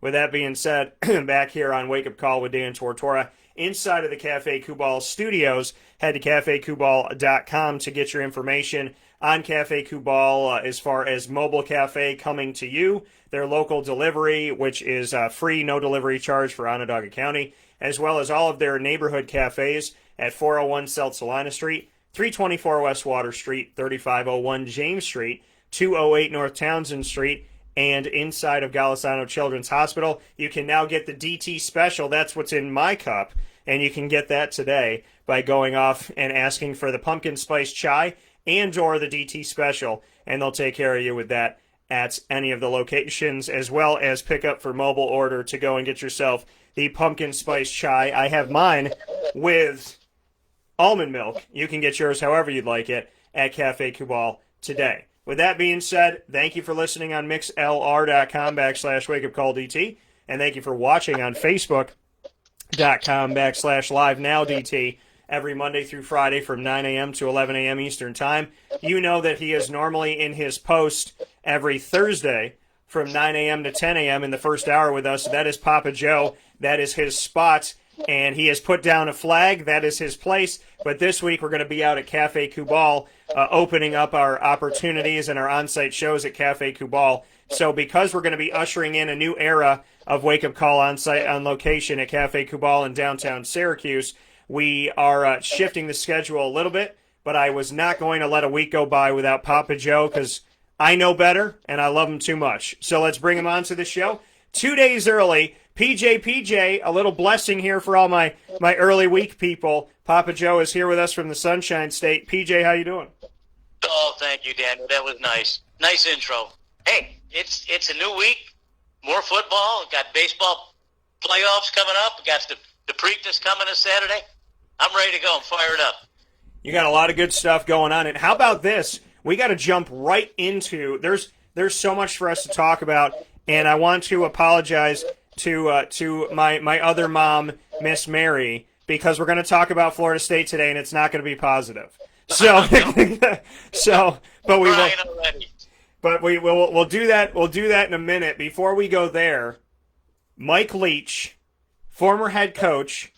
With that being said, back here on Wake Up Call with Dan Tortora, inside of the Cafe Kubal studios. Head to cafekubal.com to get your information on Cafe Kubal as far as mobile cafe coming to you, their local delivery, which is free, no delivery charge for Onondaga County, as well as all of their neighborhood cafes at 401 South Salina Street, 324 West Water Street, 3501 James Street, 208 North Townsend Street, and inside of Golisano Children's Hospital. You can now get the DT special. That's what's in my cup, and you can get that today by going off and asking for the pumpkin spice chai and or the DT special, and they'll take care of you with that at any of the locations, as well as pick up for mobile order to go and get yourself the pumpkin spice chai. I have mine with almond milk. You can get yours however you'd like it at Cafe Kubal today. With that being said, thank you for listening on mixlr.com/wakeupcalldt, and thank you for watching on Facebook.com/live-now-DT every Monday through Friday from 9 a.m. to 11 a.m. Eastern Time. You know that he is normally in his post every Thursday from 9 a.m. to 10 a.m. in the first hour with us. That is Papa Joe. That is his spot, and he has put down a flag. That is his place. But this week we're going to be out at Cafe Kubal, opening up our opportunities and our on-site shows at Cafe Kubal. So because we're going to be ushering in a new era of Wake Up Call on-site on location at Cafe Kubal in downtown Syracuse, we are shifting the schedule a little bit, but I was not going to let a week go by without Papa Joe because I know better and I love him too much. So let's bring him on to the show. 2 days early, PJ, a little blessing here for all my early week people. Papa Joe is here with us from the Sunshine State. PJ, how you doing? Oh, thank you, Daniel. That was nice. Nice intro. Hey, it's a new week. More football. Got baseball playoffs coming up. Got the Preakness coming this Saturday. I'm ready to go. I'm fired up. You got a lot of good stuff going on. And how about this? We got to jump right into. There's so much for us to talk about, and I want to apologize to my other mom, Miss Mary, because we're going to talk about Florida State today, and it's not going to be positive. So, but we will. But we'll do that. We'll do that in a minute. Before we go there, Mike Leach, former head coach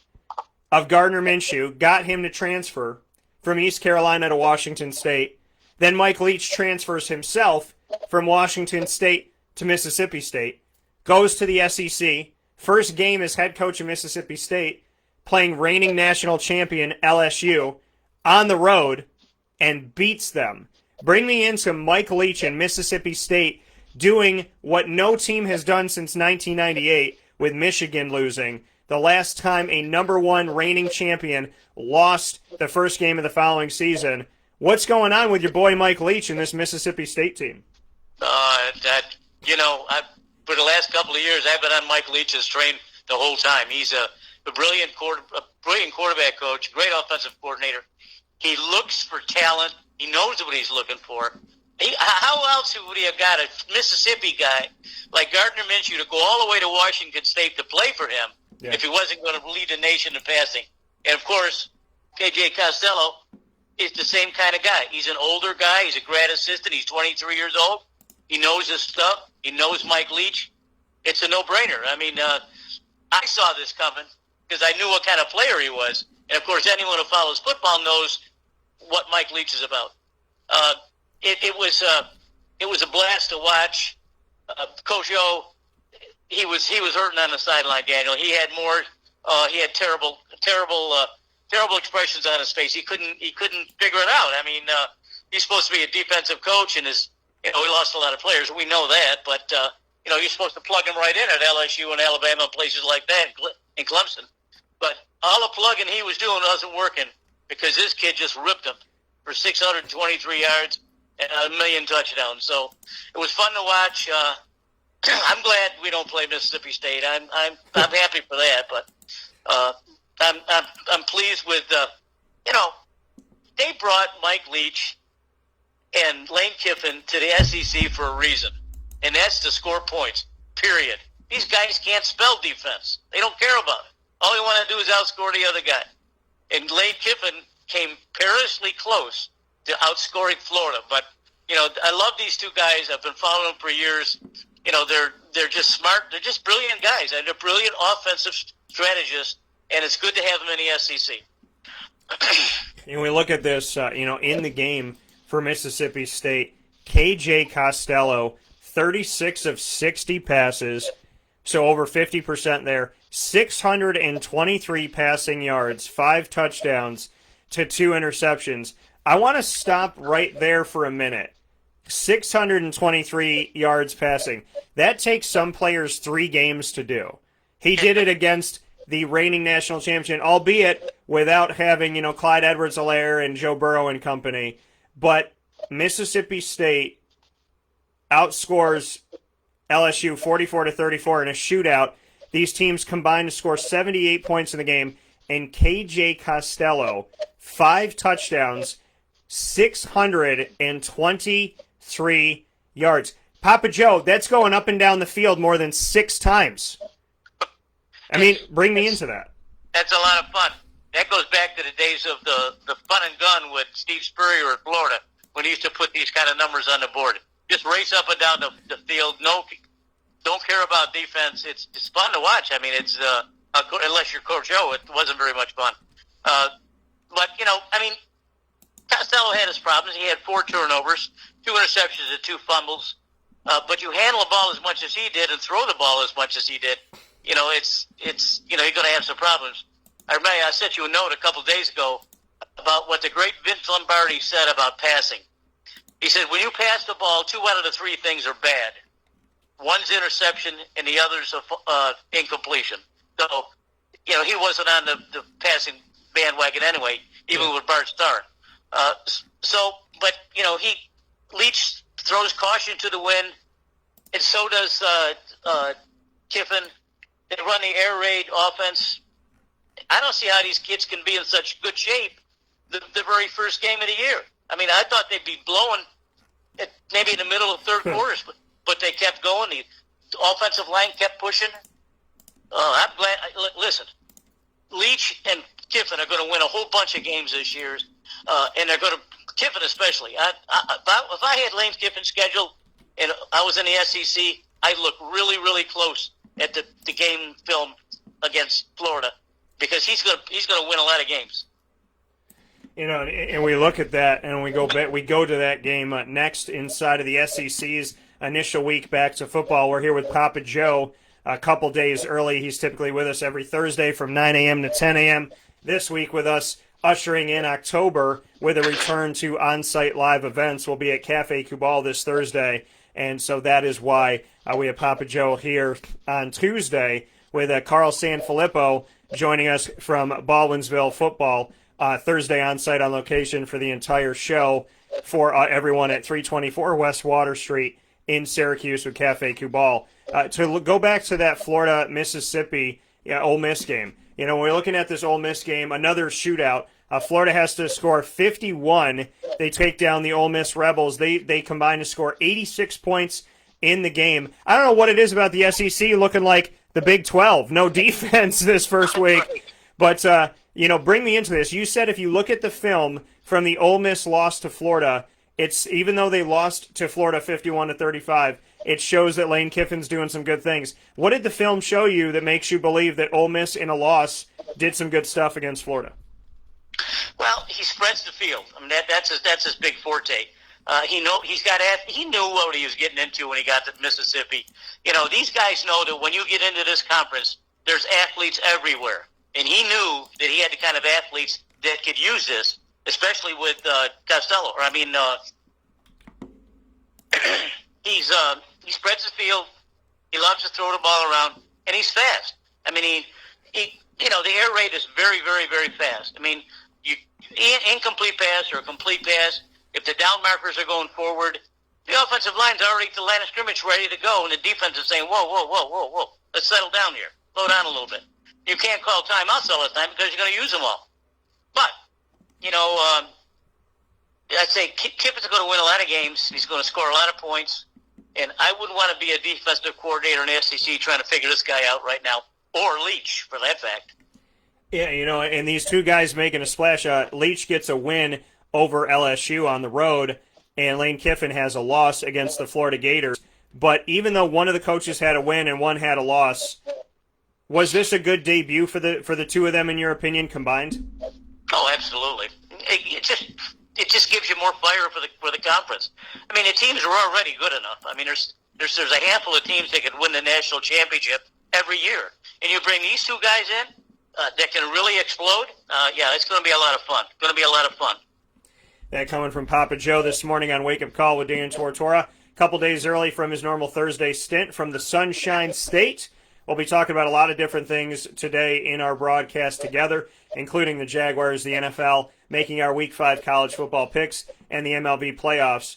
of Gardner Minshew, got him to transfer from East Carolina to Washington State. Then Mike Leach transfers himself from Washington State to Mississippi State, goes to the SEC, first game as head coach of Mississippi State, playing reigning national champion LSU on the road, and beats them. Bring me into Mike Leach and Mississippi State doing what no team has done since 1998, with Michigan losing. The last time a number one reigning champion lost the first game of the following season. What's going on with your boy Mike Leach and this Mississippi State team? For the last couple of years, I've been on Mike Leach's train the whole time. He's a brilliant quarterback coach, great offensive coordinator. He looks for talent. He knows what he's looking for. How else would he have got a Mississippi guy like Gardner Minshew to go all the way to Washington State to play for him if he wasn't going to lead the nation in passing? And, of course, KJ Costello is the same kind of guy. He's an older guy. He's a grad assistant. He's 23 years old. He knows his stuff. He knows Mike Leach. It's a no-brainer. I mean, I saw this coming because I knew what kind of player he was. And, of course, anyone who follows football knows what Mike Leach is about. It was a blast to watch. Coach O, he was hurting on the sideline, Daniel. He had terrible expressions on his face. He couldn't figure it out. I mean, he's supposed to be a defensive coach, and he lost a lot of players. We know that, but you're supposed to plug him right in at LSU and Alabama and places like that, in Clemson. But all the plugging he was doing wasn't working because this kid just ripped him for 623 yards and a million touchdowns. So it was fun to watch. I'm glad we don't play Mississippi State. I'm happy for that, but I'm pleased with they brought Mike Leach and Lane Kiffin to the SEC for a reason, and that's to score points. Period. These guys can't spell defense. They don't care about it. All they want to do is outscore the other guy. And Lane Kiffin came perilously close to outscoring Florida. But, I love these two guys. I've been following them for years. they're just smart. They're just brilliant guys, and they're brilliant offensive strategists. And it's good to have them in the SEC. And we look at this, in the game for Mississippi State, K.J. Costello, 36 of 60 passes, so over 50% there, 623 passing yards, 5 touchdowns to 2 interceptions. I want to stop right there for a minute. 623 yards passing. That takes some players 3 games to do. He did it against the reigning national champion, albeit without having, Clyde Edwards-Helaire and Joe Burrow and company. But Mississippi State outscores LSU 44-34 in a shootout. These teams combined to score 78 points in the game, and K.J. Costello, 5 touchdowns, 623 yards. Papa Joe, that's going up and down the field more than 6 times. I mean, bring me into that. That's a lot of fun. That goes back to the days of the fun and gun with Steve Spurrier at Florida, when he used to put these kind of numbers on the board. Just race up and down the field. No, don't care about defense. It's fun to watch. I mean, it's unless you're Coach O, it wasn't very much fun. But Costello had his problems. He had 4 turnovers, 2 interceptions, and 2 fumbles. But you handle the ball as much as he did and throw the ball as much as he did. You're going to have some problems. I remember I sent you a note a couple of days ago about what the great Vince Lombardi said about passing. He said, when you pass the ball, 2 out of the 3 things are bad. One's interception and the other's incompletion. So, he wasn't on the passing bandwagon anyway, even with Bart Starr. Leach throws caution to the wind, and so does Kiffin. They run the air raid offense. I don't see how these kids can be in such good shape the very first game of the year. I mean, I thought they'd be blowing at maybe in the middle of third quarters, but they kept going. The offensive line kept pushing. I'm glad. Listen, Leach and Kiffin are going to win a whole bunch of games this year, and they're going to Kiffin especially. If I had Lane Kiffin's schedule and I was in the SEC, I'd look really, really close at the game film against Florida, because he's going to win a lot of games. And we look at that, and we go to that game next inside of the SEC's initial week back to football. We're here with Papa Joe a couple days early. He's typically with us every Thursday from 9 a.m. to 10 a.m. This week with us, ushering in October with a return to on-site live events. We'll be at Cafe Cubal this Thursday, and so that is why we have Papa Joe here on Tuesday with Carl Sanfilippo joining us from Baldwinsville football. Thursday on-site on location for the entire show for everyone at 324 West Water Street in Syracuse with Cafe Cubal. To go back to that Florida-Mississippi Ole Miss game, when we're looking at this Ole Miss game, another shootout. Florida has to score 51. They take down the Ole Miss Rebels. They combine to score 86 points in the game. I don't know what it is about the SEC looking like the Big 12. No defense this first week. But, bring me into this. You said if you look at the film from the Ole Miss loss to Florida, it's even though they lost to Florida 51-35, it shows that Lane Kiffin's doing some good things. What did the film show you that makes you believe that Ole Miss in a loss did some good stuff against Florida? Well, he spreads the field. I mean, that's his big forte. He knew what he was getting into when he got to Mississippi. These guys know that when you get into this conference, there's athletes everywhere, and he knew that he had the kind of athletes that could use this, especially with Costello. He spreads the field. He loves to throw the ball around, and he's fast. I mean, the air raid is very, very, very fast. I mean, incomplete pass or a complete pass, if the down markers are going forward, the offensive line's already at the line of scrimmage ready to go, and the defense is saying, whoa, let's settle down here. Slow down a little bit. You can't call timeouts all the time because you're going to use them all. But, I'd say Kiffin's going to win a lot of games. He's going to score a lot of points. And I wouldn't want to be a defensive coordinator in the SEC trying to figure this guy out right now, or Leach, for that fact. Yeah, and these two guys making a splash. Leach gets a win over LSU on the road, and Lane Kiffin has a loss against the Florida Gators. But even though one of the coaches had a win and one had a loss, was this a good debut for the two of them, in your opinion, combined? Oh, absolutely. It just gives you more fire for the conference. I mean, the teams are already good enough. I mean, there's a handful of teams that could win the national championship every year, and you bring these two guys in that can really explode. Yeah, it's going to be a lot of fun. Going to be a lot of fun. That coming from Papa Joe this morning on Wake Up Call with Dan Tortora. A couple days early from his normal Thursday stint from the Sunshine State. We'll be talking about a lot of different things today in our broadcast together, including the Jaguars, the NFL, making our Week 5 college football picks, and the MLB Playoffs.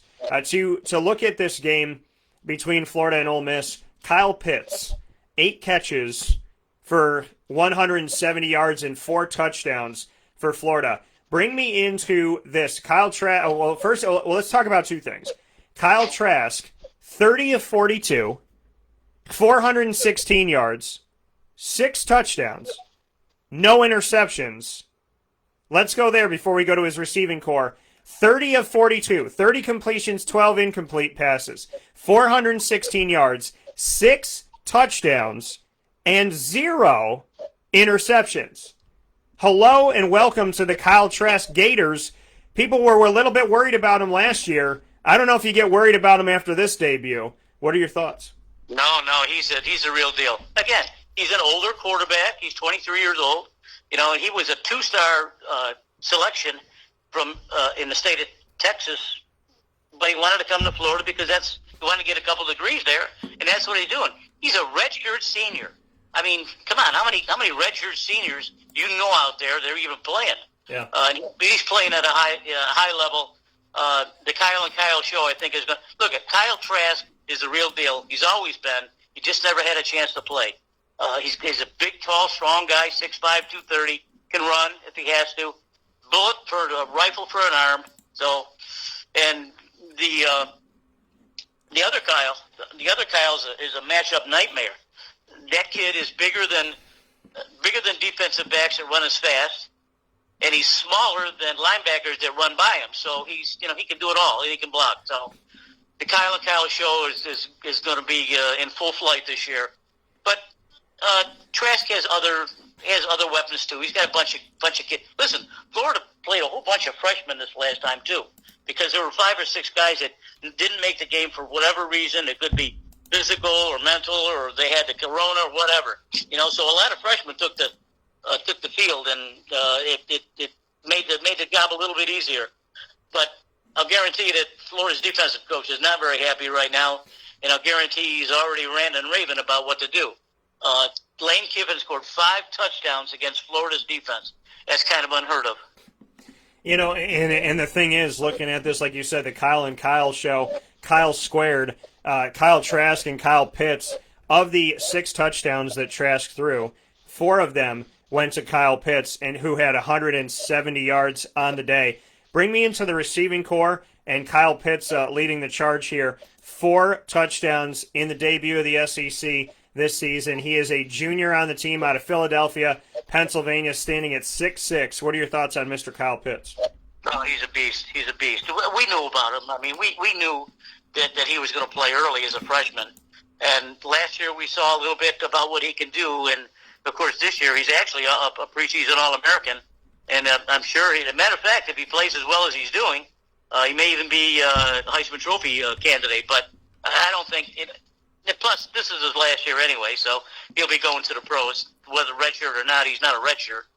To look at this game between Florida and Ole Miss, Kyle Pitts, 8 catches for 170 yards and 4 touchdowns for Florida. Bring me into this. Let's talk about two things. Kyle Trask, 30 of 42, 416 yards, 6 touchdowns, no interceptions. Let's go there before we go to his receiving core. 30 of 42, 30 completions, 12 incomplete passes, 416 yards, 6 touchdowns, and 0 interceptions. Hello and welcome to the Kyle Trask Gators. People were a little bit worried about him last year. I don't know if you get worried about him after this debut. What are your thoughts? No, he's a real deal. Again, he's an older quarterback. He's 23 years old. You know, he was a 2-star selection from in the state of Texas, but he wanted to come to Florida because he wanted to get a couple degrees there, and that's what he's doing. He's a redshirt senior. I mean, come on, how many redshirt seniors do you know out there that are even playing? Yeah. He's playing at a high level. The Kyle and Kyle show, I think, is going to look at Kyle Trask is the real deal. He's always been. He just never had a chance to play. He's a big, tall, strong guy, 6'5", 230, can run if he has to. Bullet for a rifle for an arm. So, and the other Kyle is a matchup nightmare. That kid is bigger than defensive backs that run as fast, and he's smaller than linebackers that run by him. So he can do it all, and he can block. So the Kyle and Kyle show is going to be in full flight this year. But Trask has other weapons too. He's got a bunch of kids. Listen, Florida played a whole bunch of freshmen this last time too, because there were 5 or 6 guys that didn't make the game for whatever reason. It could be physical or mental, or they had the corona or whatever. You know, so a lot of freshmen took the field, and it made the job a little bit easier. But I'll guarantee you that Florida's defensive coach is not very happy right now, and I'll guarantee he's already ranting and raving about what to do. Lane Kiffin scored 5 touchdowns against Florida's defense. That's kind of unheard of. You know, and the thing is, looking at this, like you said, the Kyle and Kyle show, Kyle squared, Kyle Trask and Kyle Pitts, of the 6 touchdowns that Trask threw, 4 of them went to Kyle Pitts, and who had 170 yards on the day. Bring me into the receiving core, and Kyle Pitts leading the charge here. 4 touchdowns in the debut of the SEC this season. He is a junior on the team out of Philadelphia, Pennsylvania, standing at 6'6". What are your thoughts on Mr. Kyle Pitts? Oh, he's a beast. He's a beast. We knew about him. I mean, we knew that he was going to play early as a freshman. And last year we saw a little bit about what he can do. And, of course, this year he's actually a preseason All-American. And I'm sure, as a matter of fact, if he plays as well as he's doing, he may even be a Heisman Trophy candidate. But I don't think plus, this is his last year anyway, so he'll be going to the pros. Whether redshirt or not, he's not a redshirt.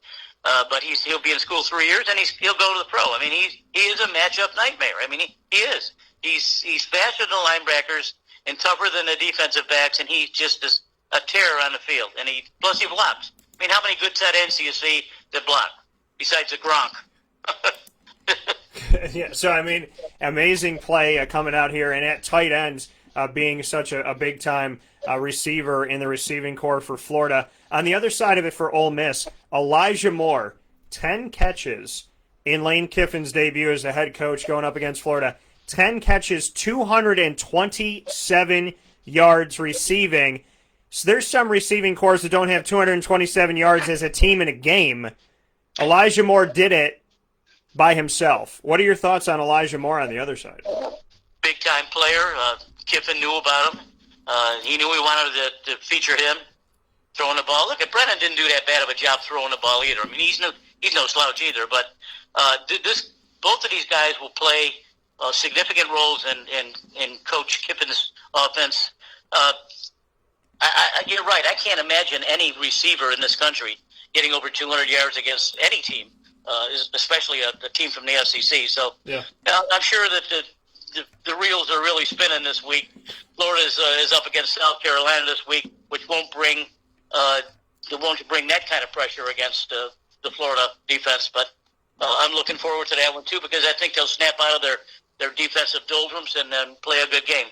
But he'll be in school 3 years, and he'll go to the pro. I mean, he is a matchup nightmare. I mean, he is. He's faster than linebackers and tougher than the defensive backs, and he's just a terror on the field. And plus he blocks. I mean, how many good tight ends do you see that block besides the Gronk? Yeah. So I mean, amazing play coming out here, and at tight ends. Being such a big-time receiver in the receiving core for Florida. On the other side of it for Ole Miss, Elijah Moore, 10 catches in Lane Kiffin's debut as the head coach going up against Florida. 10 catches, 227 yards receiving. So there's some receiving cores that don't have 227 yards as a team in a game. Elijah Moore did it by himself. What are your thoughts on Elijah Moore on the other side? Big-time player, Kiffin knew about him. He knew he wanted to feature him throwing the ball. Look, Brennan didn't do that bad of a job throwing the ball either. I mean, he's no slouch either. But both of these guys will play significant roles in Coach Kiffin's offense. You're right. I can't imagine any receiver in this country getting over 200 yards against any team, especially a team from the SEC. So yeah. I'm sure that the reels are really spinning this week. Florida is up against South Carolina this week, which won't bring that kind of pressure against the Florida defense. But I'm looking forward to that one too, because I think they'll snap out of their defensive doldrums and then play a good game.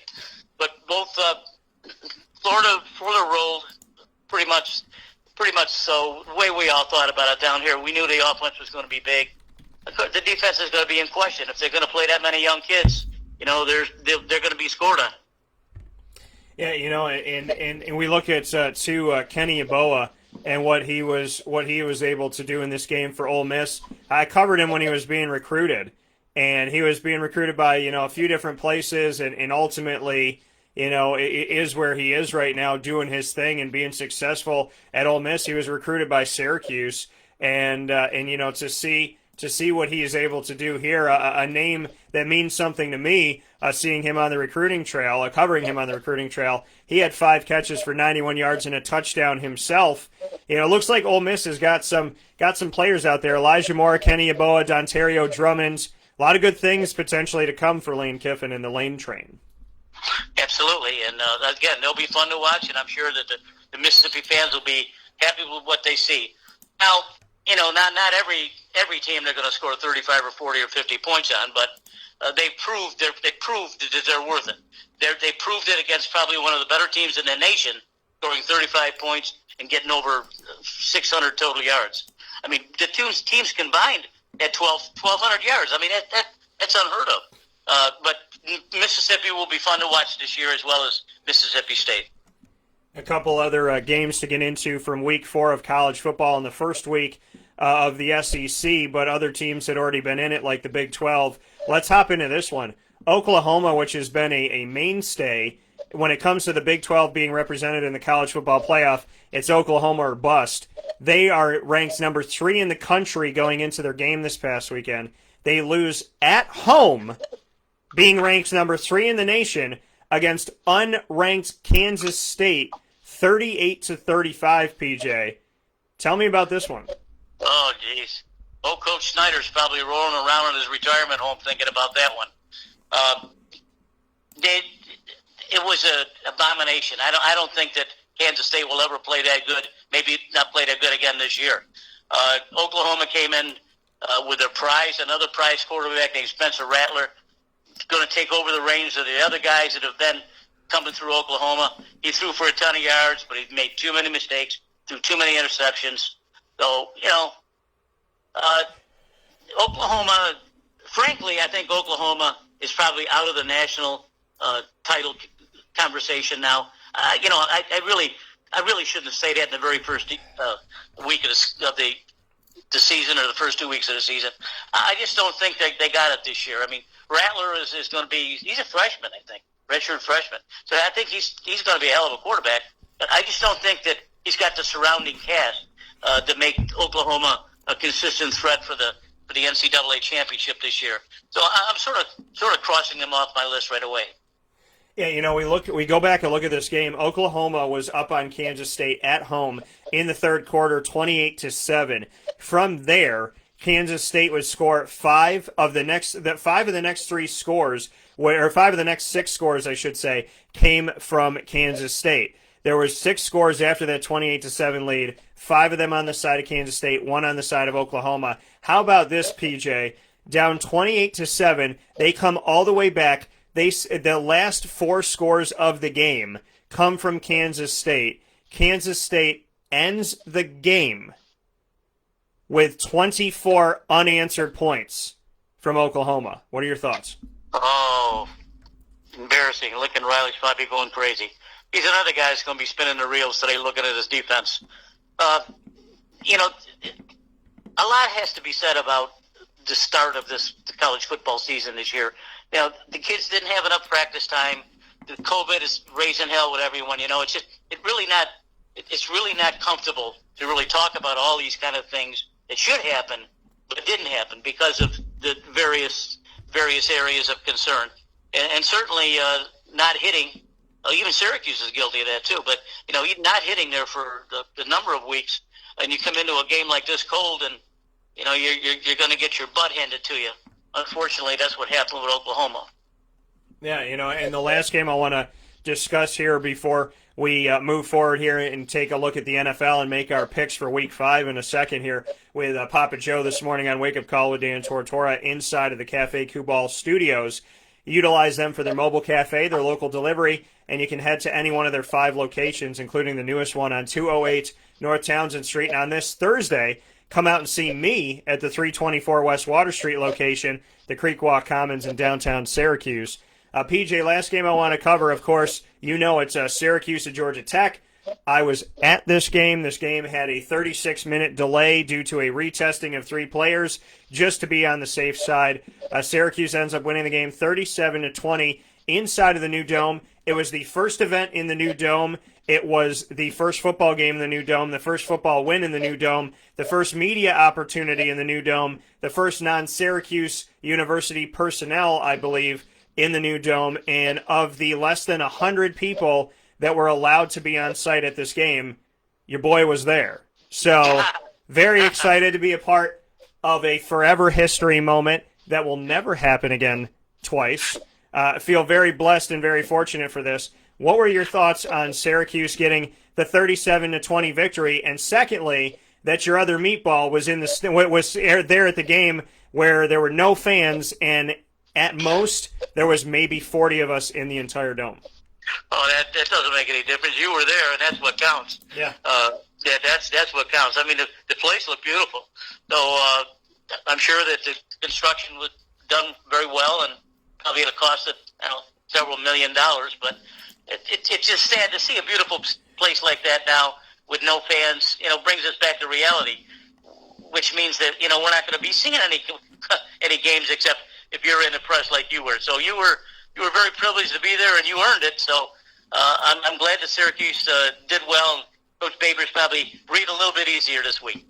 But both Florida rolled pretty much so. The way we all thought about it down here, we knew the offense was going to be big. The defense is going to be in question. If they're going to play that many young kids, they're going to be scored on. Yeah, and we look at Kenny Yeboah and what he was able to do in this game for Ole Miss. I covered him when he was being recruited, and he was being recruited by a few different places, and ultimately is where he is right now, doing his thing and being successful at Ole Miss. He was recruited by Syracuse, and to see what he is able to do here, a name that means something to me, seeing him on the recruiting trail, covering him on the recruiting trail. He had 5 catches for 91 yards and a touchdown himself. It looks like Ole Miss has got some players out there. Elijah Moore, Kenny Yeboah, Dontario Drummond. A lot of good things potentially to come for Lane Kiffin and the Lane train. Absolutely, and again, they'll be fun to watch, and I'm sure that the Mississippi fans will be happy with what they see. Now, not every team they're going to score 35 or 40 or 50 points on, but they proved that they're worth it. They proved it against probably one of the better teams in the nation, scoring 35 points and getting over 600 total yards. I mean, the two teams combined at 1,200 yards. I mean, that's unheard of. But Mississippi will be fun to watch this year, as well as Mississippi State. A couple other games to get into from Week 4 of college football in the first week of the SEC, but other teams had already been in it, like the Big 12. Let's hop into this one. Oklahoma, which has been a mainstay when it comes to the Big 12 being represented in the college football playoff, it's Oklahoma or bust. They are ranked number 3 in the country going into their game this past weekend. They lose at home, being ranked number 3 in the nation, against unranked Kansas State, 38-35, PJ. Tell me about this one. Oh, geez. Old Coach Snyder's probably rolling around in his retirement home thinking about that one. It was an abomination. I don't think that Kansas State will ever play that good, maybe not play that good again this year. Oklahoma came in with their another prize quarterback named Spencer Rattler, going to take over the reins of the other guys that have been coming through Oklahoma. He threw for a ton of yards, but he made too many mistakes, threw too many interceptions. So, Oklahoma, frankly, I think Oklahoma is probably out of the national title conversation now. I really shouldn't say that in the very first week of the season, or the first 2 weeks of the season. I just don't think they got it this year. I mean, Rattler is going to be, he's a freshman, I think, redshirt freshman. So I think he's going to be a hell of a quarterback. But I just don't think that he's got the surrounding cast to make Oklahoma a consistent threat for the NCAA championship this year. So I'm sort of crossing them off my list right away. Yeah, we go back and look at this game. Oklahoma was up on Kansas State at home in the third quarter, 28-7. From there, Kansas State would score 5 of the next 3 scores, or 5 of the next 6 scores, I should say, came from Kansas State. There were 6 scores after that 28-7 lead, 5 of them on the side of Kansas State, 1 on the side of Oklahoma. How about this, PJ? Down 28-7, they come all the way back. The last 4 scores of the game come from Kansas State. Kansas State ends the game with 24 unanswered points from Oklahoma. What are your thoughts? Oh, embarrassing. Lincoln Riley's probably going crazy. He's another guy that's going to be spinning the reels today looking at his defense. A lot has to be said about the start of the college football season this year. The kids didn't have enough practice time. the COVID is raising hell with everyone. It's really not comfortable to really talk about all these kind of things that should happen, but it didn't happen because of the various areas of concern, and certainly not hitting. Even Syracuse is guilty of that too. But not hitting there for the number of weeks, and you come into a game like this cold, and you're going to get your butt handed to you. Unfortunately, that's what happened with Oklahoma. Yeah, and the last game I want to discuss here before we move forward here and take a look at the NFL and make our picks for Week 5 in a second here with Papa Joe this morning on Wake Up Call with Dan Tortora inside of the Cafe Kubal studios. Utilize them for their mobile cafe, their local delivery, and you can head to any one of their 5 locations, including the newest one on 208 North Townsend Street. And on this Thursday, come out and see me at the 324 West Water Street location, the Creekwalk Commons in downtown Syracuse. PJ, last game I want to cover, of course, it's Syracuse at Georgia Tech. I was at this game. This game had a 36-minute delay due to a retesting of 3 players just to be on the safe side. Syracuse ends up winning the game 37-20 inside of the new dome. It was the first event in the new dome. It was the first football game in the new dome, the first football win in the new dome, the first media opportunity in the new dome, the first non-Syracuse University personnel, I believe, in the new dome. And of the less than 100 people that were allowed to be on site at this game, your boy was there. So very excited to be a part of a forever history moment that will never happen again twice. I feel very blessed and very fortunate for this. What were your thoughts on Syracuse getting the 37-20 victory? And secondly, that your other meatball was was there at the game where there were no fans, and at most there was maybe 40 of us in the entire dome. Oh, that doesn't make any difference. You were there, and that's what counts. Yeah. That's what counts. I mean, the place looked beautiful. So I'm sure that the construction was done very well, and probably at a cost of several $1 million. But it's just sad to see a beautiful place like that now with no fans. Brings us back to reality, which means that we're not going to be seeing any games except if you're in the press like you were. So you were very privileged to be there, and you earned it. So I'm glad that Syracuse did well, and Coach Babers probably breathed a little bit easier this week.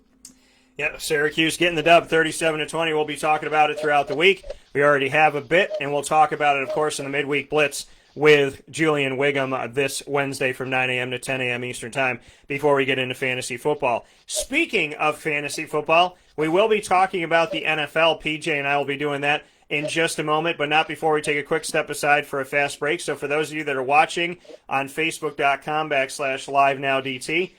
Yeah, Syracuse getting the dub 37-20. We'll be talking about it throughout the week. We already have a bit, and we'll talk about it, of course, in the midweek blitz with Julian Wiggum this Wednesday from 9 a.m. to 10 a.m. Eastern Time before we get into fantasy football. Speaking of fantasy football, we will be talking about the NFL. PJ and I will be doing that in just a moment, but not before we take a quick step aside for a fast break. So for those of you that are watching on Facebook.com/LiveNowDT,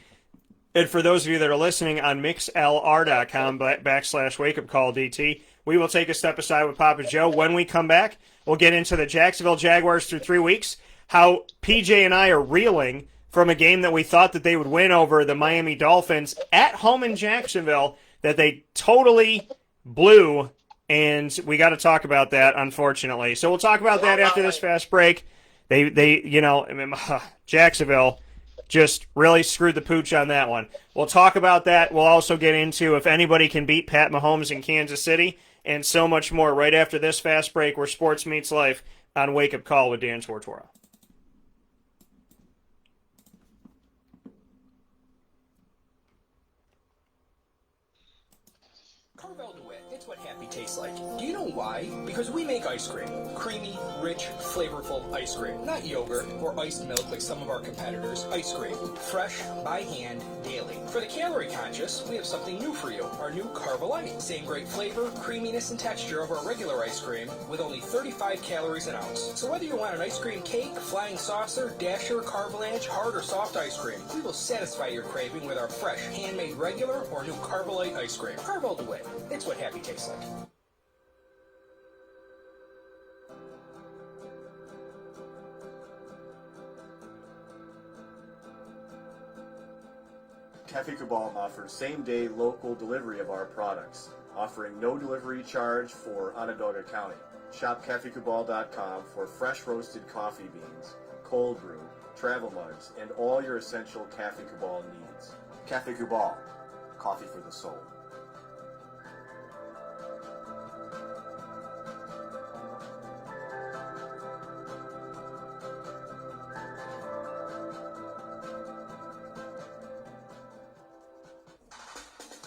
and for those of you that are listening on MixLR.com/WakeUpCallDT, we will take a step aside with Papa Joe. When we come back, we'll get into the Jacksonville Jaguars through 3 weeks, how PJ and I are reeling from a game that we thought that they would win over the Miami Dolphins at home in Jacksonville that they totally blew, and we got to talk about that, unfortunately. So we'll talk about that after this fast break. Jacksonville just really screwed the pooch on that one. We'll talk about that. We'll also get into if anybody can beat Pat Mahomes in Kansas City and so much more right after this fast break where sports meets life on Wake Up Call with Dan Tortora. It's what happy tastes like. Do you know why? Because we make ice cream. Creamy, rich, flavorful ice cream. Not yogurt or iced milk like some of our competitors. Ice cream. Fresh, by hand, daily. For the calorie conscious, we have something new for you. Our new Carbolite. Same great flavor, creaminess, and texture of our regular ice cream with only 35 calories an ounce. So whether you want an ice cream cake, flying saucer, dasher, carvalanche, hard or soft ice cream, we will satisfy your craving with our fresh, handmade regular or new Carbolite ice cream. Carvel away. It's what happy tastes like. Cafe Cabal offers same-day local delivery of our products, offering no delivery charge for Onondaga County. Shop cafecabal.com for fresh roasted coffee beans, cold brew, travel mugs, and all your essential Cafe Cabal needs. Cafe Cabal, coffee for the soul.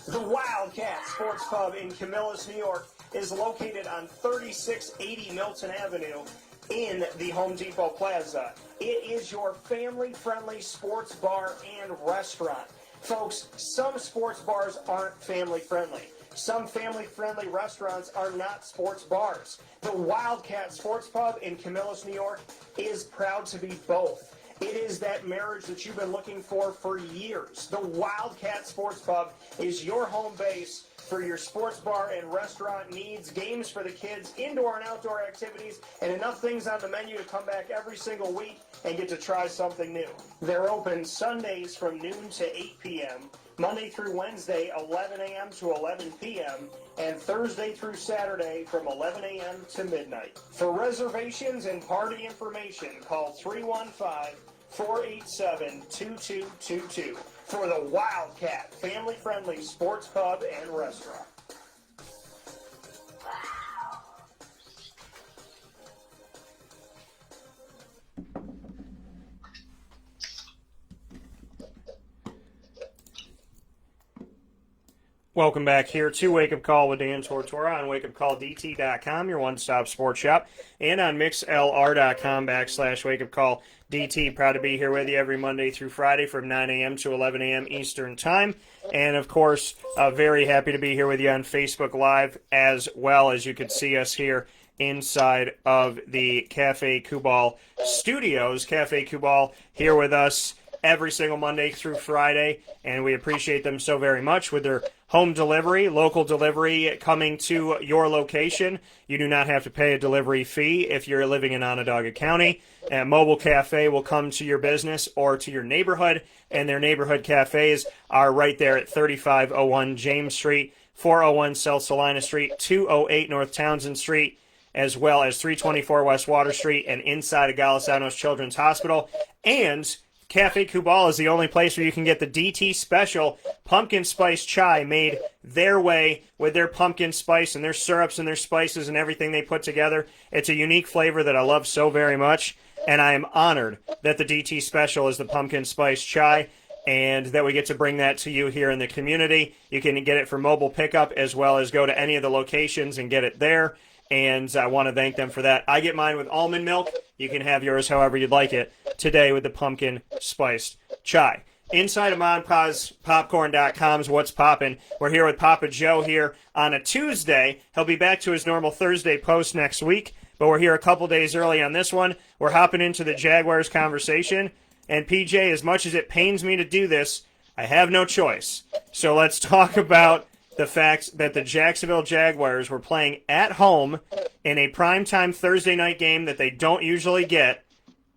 The Wildcat Sports Pub in Camillus, New York is located on 3680 Milton Avenue in the Home Depot Plaza. It is your family-friendly sports bar and restaurant. Folks, some sports bars aren't family-friendly. Some family-friendly restaurants are not sports bars. The Wildcat Sports Pub in Camillus, New York is proud to be both. It is that marriage that you've been looking for years. The Wildcat Sports Pub is your home base for your sports bar and restaurant needs, games for the kids, indoor and outdoor activities, and enough things on the menu to come back every single week and get to try something new. They're open Sundays from noon to 8 p.m., Monday through Wednesday, 11 a.m. to 11 p.m., and Thursday through Saturday from 11 a.m. to midnight. For reservations and party information, call 315-487-2222 for the Wildcat family-friendly sports pub and restaurant. Welcome back here to Wake Up Call with Dan Tortora on WakeUpCallDT.com, your one-stop sports shop, and on MixLR.com/WakeUpCallDT. Proud to be here with you every Monday through Friday from 9 a.m. to 11 a.m. Eastern Time. And, of course, very happy to be here with you on Facebook Live as well, as you can see us here inside of the Cafe Kubal studios. Cafe Kubal here with us every single Monday through Friday, and we appreciate them so very much with their home delivery, local delivery coming to your location. You do not have to pay a delivery fee if you're living in Onondaga County. A mobile cafe will come to your business or to your neighborhood, and their neighborhood cafes are right there at 3501 James Street, 401 South Salina Street, 208 North Townsend Street, as well as 324 West Water Street and inside of Galisanos Children's Hospital. And Cafe Kubal is the only place where you can get the DT Special pumpkin spice chai made their way with their pumpkin spice and their syrups and their spices and everything they put together. It's a unique flavor that I love so very much, and I am honored that the DT Special is the pumpkin spice chai and that we get to bring that to you here in the community. You can get it for mobile pickup as well as go to any of the locations and get it there. And I want to thank them for that. I get mine with almond milk. You can have yours however you'd like it today with the pumpkin spiced chai. Inside of MonPazPopcorn.com's What's Poppin'. We're here with Papa Joe here on a Tuesday. He'll be back to his normal Thursday post next week, but we're here a couple days early on this one. We're hopping into the Jaguars conversation. And PJ, as much as it pains me to do this, I have no choice. So let's talk about the fact that the Jacksonville Jaguars were playing at home in a primetime Thursday night game that they don't usually get,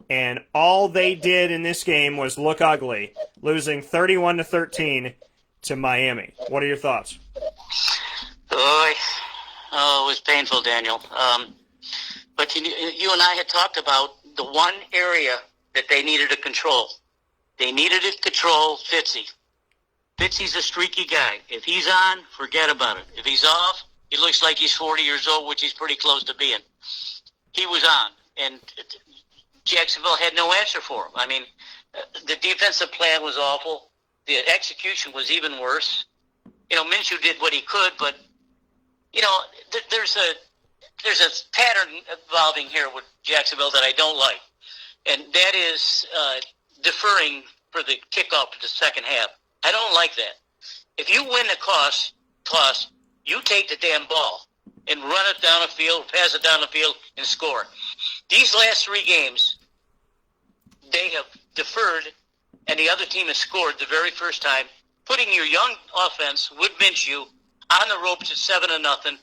and all they did in this game was look ugly, losing 31-13 to Miami. What are your thoughts? Oh, it was painful, Daniel. But you and I had talked about the one area that they needed to control. They needed to control Fitzy. Fitzy's a streaky guy. If he's on, forget about it. If he's off, he looks like he's 40 years old, which he's pretty close to being. He was on, and Jacksonville had no answer for him. I mean, the defensive plan was awful. The execution was even worse. You know, Minshew did what he could, but, you know, there's a pattern evolving here with Jacksonville that I don't like, and that is deferring for the kickoff to the second half. I don't like that. If you win the toss, you take the damn ball and run it down the field, pass it down the field, and score. These last three games, they have deferred, and the other team has scored the very first time, putting your young offense with Minshew on the ropes at 7-0,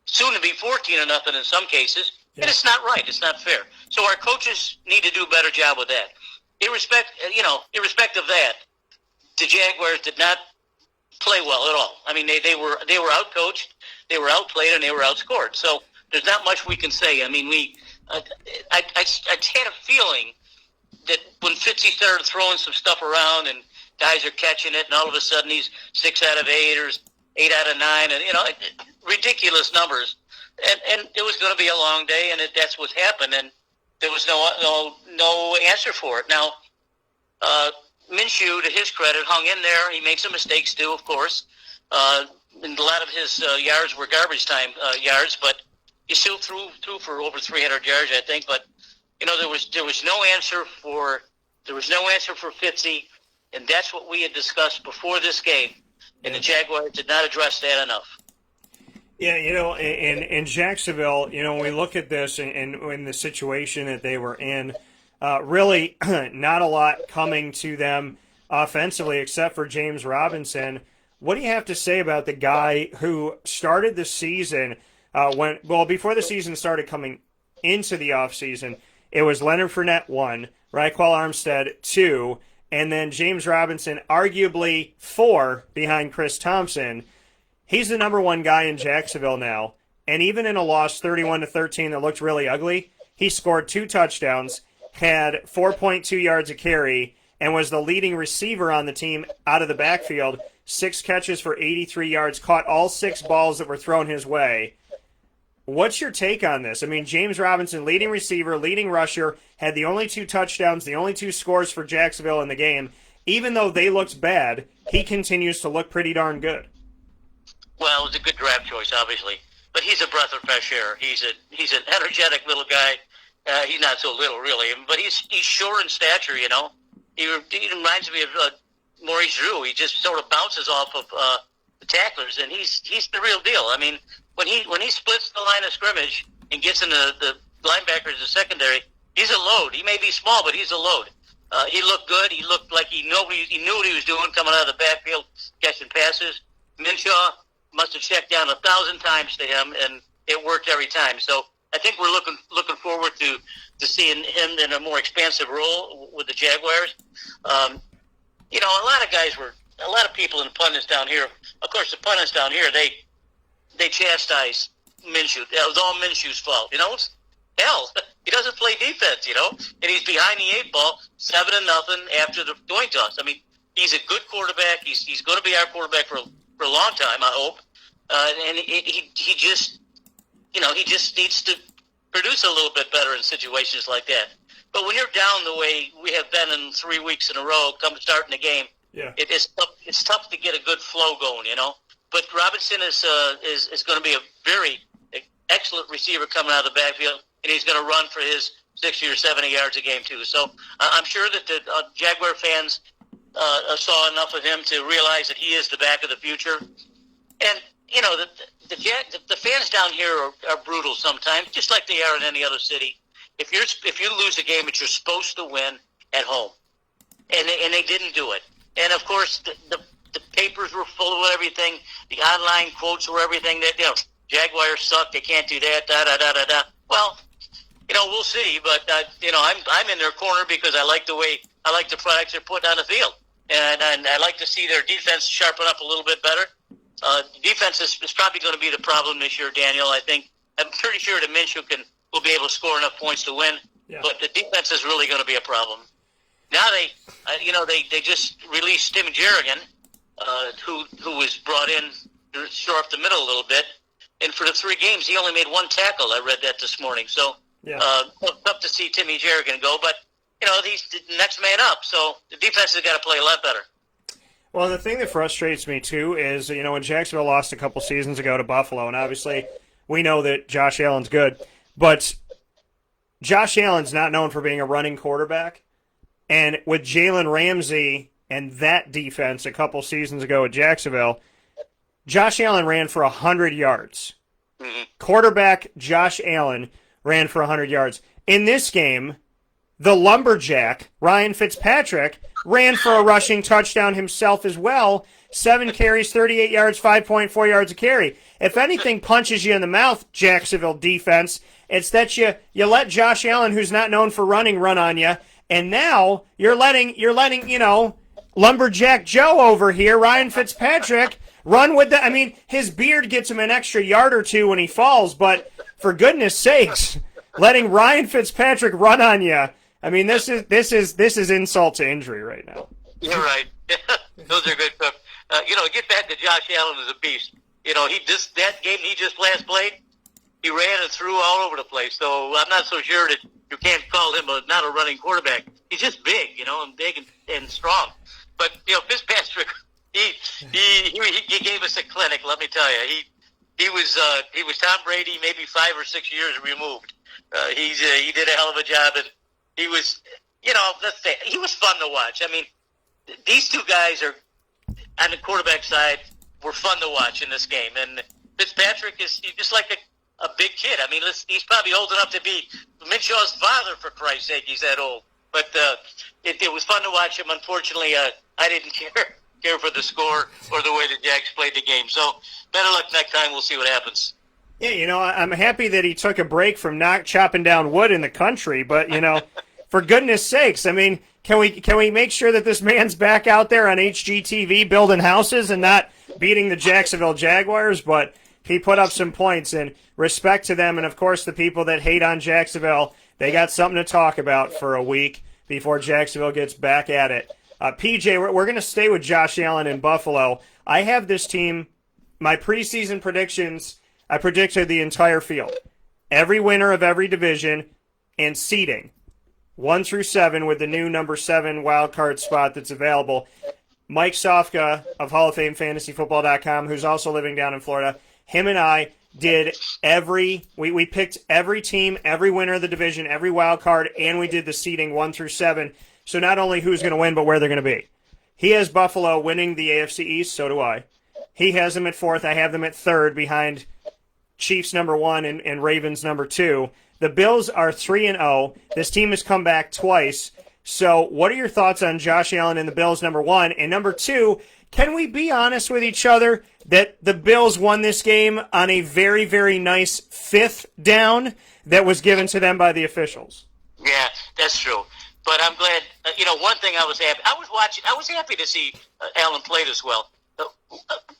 soon to be 14-0 in some cases, and it's not right. It's not fair. So our coaches need to do a better job with that. Irrespective of that, the Jaguars did not play well at all. I mean, they were outcoached, they were outplayed, and they were outscored. So there's not much we can say. I mean, I had a feeling that when Fitzy started throwing some stuff around and guys are catching it, and all of a sudden he's 6 out of 8 or 8 out of 9, and ridiculous numbers. And it was going to be a long day, and that's what happened. And there was no answer for it. Now, Minshew, to his credit, hung in there. He made some mistakes too, of course, And a lot of his yards were garbage time yards, but he still threw for over 300 yards, I think. But there was no answer for Fitzy, and that's what we had discussed before this game. And the Jaguars did not address that enough. Yeah, in Jacksonville, when we look at this and in the situation that they were in, really not a lot coming to them offensively except for James Robinson. What do you have to say about the guy who started the season before the season started coming into the offseason, it was Leonard Fournette 1, Raekwon Armstead 2, and then James Robinson arguably 4 behind Chris Thompson. He's the number 1 guy in Jacksonville now, and even in a loss 31-13 that looked really ugly, he scored 2 touchdowns, had 4.2 yards a carry, and was the leading receiver on the team out of the backfield. 6 catches for 83 yards, caught all 6 balls that were thrown his way. What's your take on this? I mean, James Robinson, leading receiver, leading rusher, had the only 2 touchdowns, the only 2 scores for Jacksonville in the game. Even though they looked bad, he continues to look pretty darn good. Well, it was a good draft choice, obviously. But he's a breath of fresh air. He's an energetic little guy. He's not so little, really. But he's short in stature, He reminds me of Maurice Drew. He just sort of bounces off of the tacklers, and he's the real deal. I mean, when he splits the line of scrimmage and gets in the linebackers in the secondary, he's a load. He may be small, but he's a load. He looked good. He looked like he knew what he was doing coming out of the backfield, catching passes. Minshaw must have checked down 1,000 times to him, and it worked every time. So I think we're looking forward to seeing him in a more expansive role with the Jaguars. A lot of people in the pundits down here. Of course, the pundits down here they chastise Minshew. It was all Minshew's fault. Hell, he doesn't play defense. And he's behind the 8 ball, 7-0 after the coin toss. I mean, he's a good quarterback. He's going to be our quarterback for a long time, I hope. And he just needs to produce a little bit better in situations like that. But when you're down the way we have been in 3 weeks in a row, starting the game, it's tough to get a good flow going, But Robinson is going to be a very excellent receiver coming out of the backfield, and he's going to run for his 60 or 70 yards a game too. So I'm sure that the Jaguar fans saw enough of him to realize that he is the back of the future. And the fans down here are brutal sometimes, just like they are in any other city. If you lose a game that you're supposed to win at home, and they didn't do it, and of course the papers were full of everything, the online quotes were everything that Jaguars suck, they can't do that, da da da da da. Well, we'll see, but I'm in their corner because I like the products they're putting on the field, and I like to see their defense sharpen up a little bit better. Defense is probably going to be the problem this year, Daniel. I'm pretty sure that Minshew will be able to score enough points to win, but the defense is really going to be a problem. Now they just released Tim Jerrigan, who was brought in to shore up the middle a little bit, and for the 3 games he only made 1 tackle. I read that this morning, so tough to see Timmy Jerrigan go, but he's the next man up, so the defense has got to play a lot better. Well, the thing that frustrates me, too, is, when Jacksonville lost a couple seasons ago to Buffalo, and obviously we know that Josh Allen's good, but Josh Allen's not known for being a running quarterback. And with Jalen Ramsey and that defense a couple seasons ago at Jacksonville, Josh Allen ran for 100 yards. Mm-hmm. Quarterback Josh Allen ran for 100 yards. In this game, the lumberjack, Ryan Fitzpatrick, ran for a rushing touchdown himself as well. 7 carries, 38 yards, 5.4 yards a carry. If anything punches you in the mouth, Jacksonville defense, it's that you let Josh Allen, who's not known for running, run on you, and now you're letting lumberjack Joe over here, Ryan Fitzpatrick, run with the. I mean, his beard gets him an extra yard or 2 when he falls, but for goodness sakes, letting Ryan Fitzpatrick run on you. I mean, this is insult to injury right now. You're right. Those are good stuff. Get back to Josh Allen as a beast. That game he just last played, he ran and threw all over the place. So I'm not so sure that you can't call him not a running quarterback. He's just big, and big and strong. But Fitzpatrick, he he gave us a clinic. Let me tell you, he was Tom Brady, maybe 5 or 6 years removed. He did a hell of a job, and he was, let's say, he was fun to watch. I mean, these two guys are on the quarterback side were fun to watch in this game, and Fitzpatrick is just like a big kid. I mean, he's probably old enough to be Minshaw's father, for Christ's sake. He's that old. But it was fun to watch him. Unfortunately, I didn't care for the score or the way the Jags played the game. So better luck next time. We'll see what happens. Yeah, I'm happy that he took a break from not chopping down wood in the country. But, for goodness sakes, I mean, can we make sure that this man's back out there on HGTV building houses and not beating the Jacksonville Jaguars? But he put up some points, and respect to them. And, of course, the people that hate on Jacksonville, they got something to talk about for a week before Jacksonville gets back at it. PJ, we're going to stay with Josh Allen in Buffalo. I have this team, my preseason predictions, I predicted the entire field. Every winner of every division and seeding. 1 through 7 with the new number 7 wild card spot that's available. Mike Sofka of Hall of Fame FantasyFootball.com, who's also living down in Florida, him and I did we picked every team, every winner of the division, every wild card, and we did the seeding 1 through 7. So not only who's going to win, but where they're going to be. He has Buffalo winning the AFC East, so do I. He has them at 4th. I have them at 3rd behind Chiefs number 1 and Ravens number 2. The Bills are 3-0. This team has come back twice. So what are your thoughts on Josh Allen and the Bills, number 1? And number 2, can we be honest with each other that the Bills won this game on a very, very nice 5th down that was given to them by the officials? Yeah, that's true. But I'm glad. One thing I was happy. I was happy to see Allen play this well.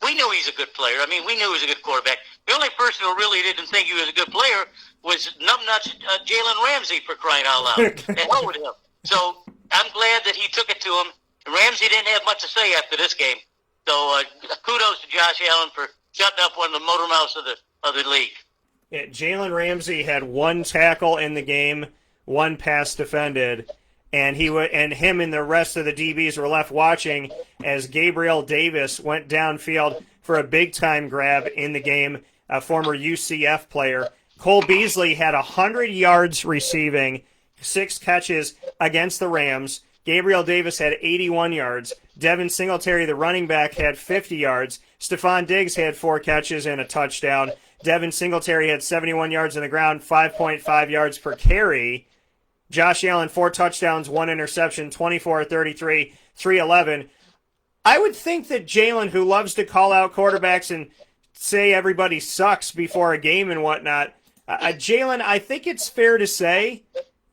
We knew he's a good player. I mean, we knew he was a good quarterback. The only person who really didn't think he was a good player was numbnuts Jalen Ramsey, for crying out loud. And hell with him. So I'm glad that he took it to him. Ramsey didn't have much to say after this game. So kudos to Josh Allen for shutting up one of the motor mouths of the league. Yeah, Jalen Ramsey had 1 tackle in the game, 1 pass defended. And him and the rest of the DBs were left watching as Gabriel Davis went downfield for a big-time grab in the game, a former UCF player. Cole Beasley had 100 yards receiving, 6 catches against the Rams. Gabriel Davis had 81 yards. Devin Singletary, the running back, had 50 yards. Stephon Diggs had 4 catches and a touchdown. Devin Singletary had 71 yards on the ground, 5.5 yards per carry. Josh Allen, 4 touchdowns, 1 interception, 24-33, 311. I would think that Jalen, who loves to call out quarterbacks and say everybody sucks before a game and whatnot, Jalen, I think it's fair to say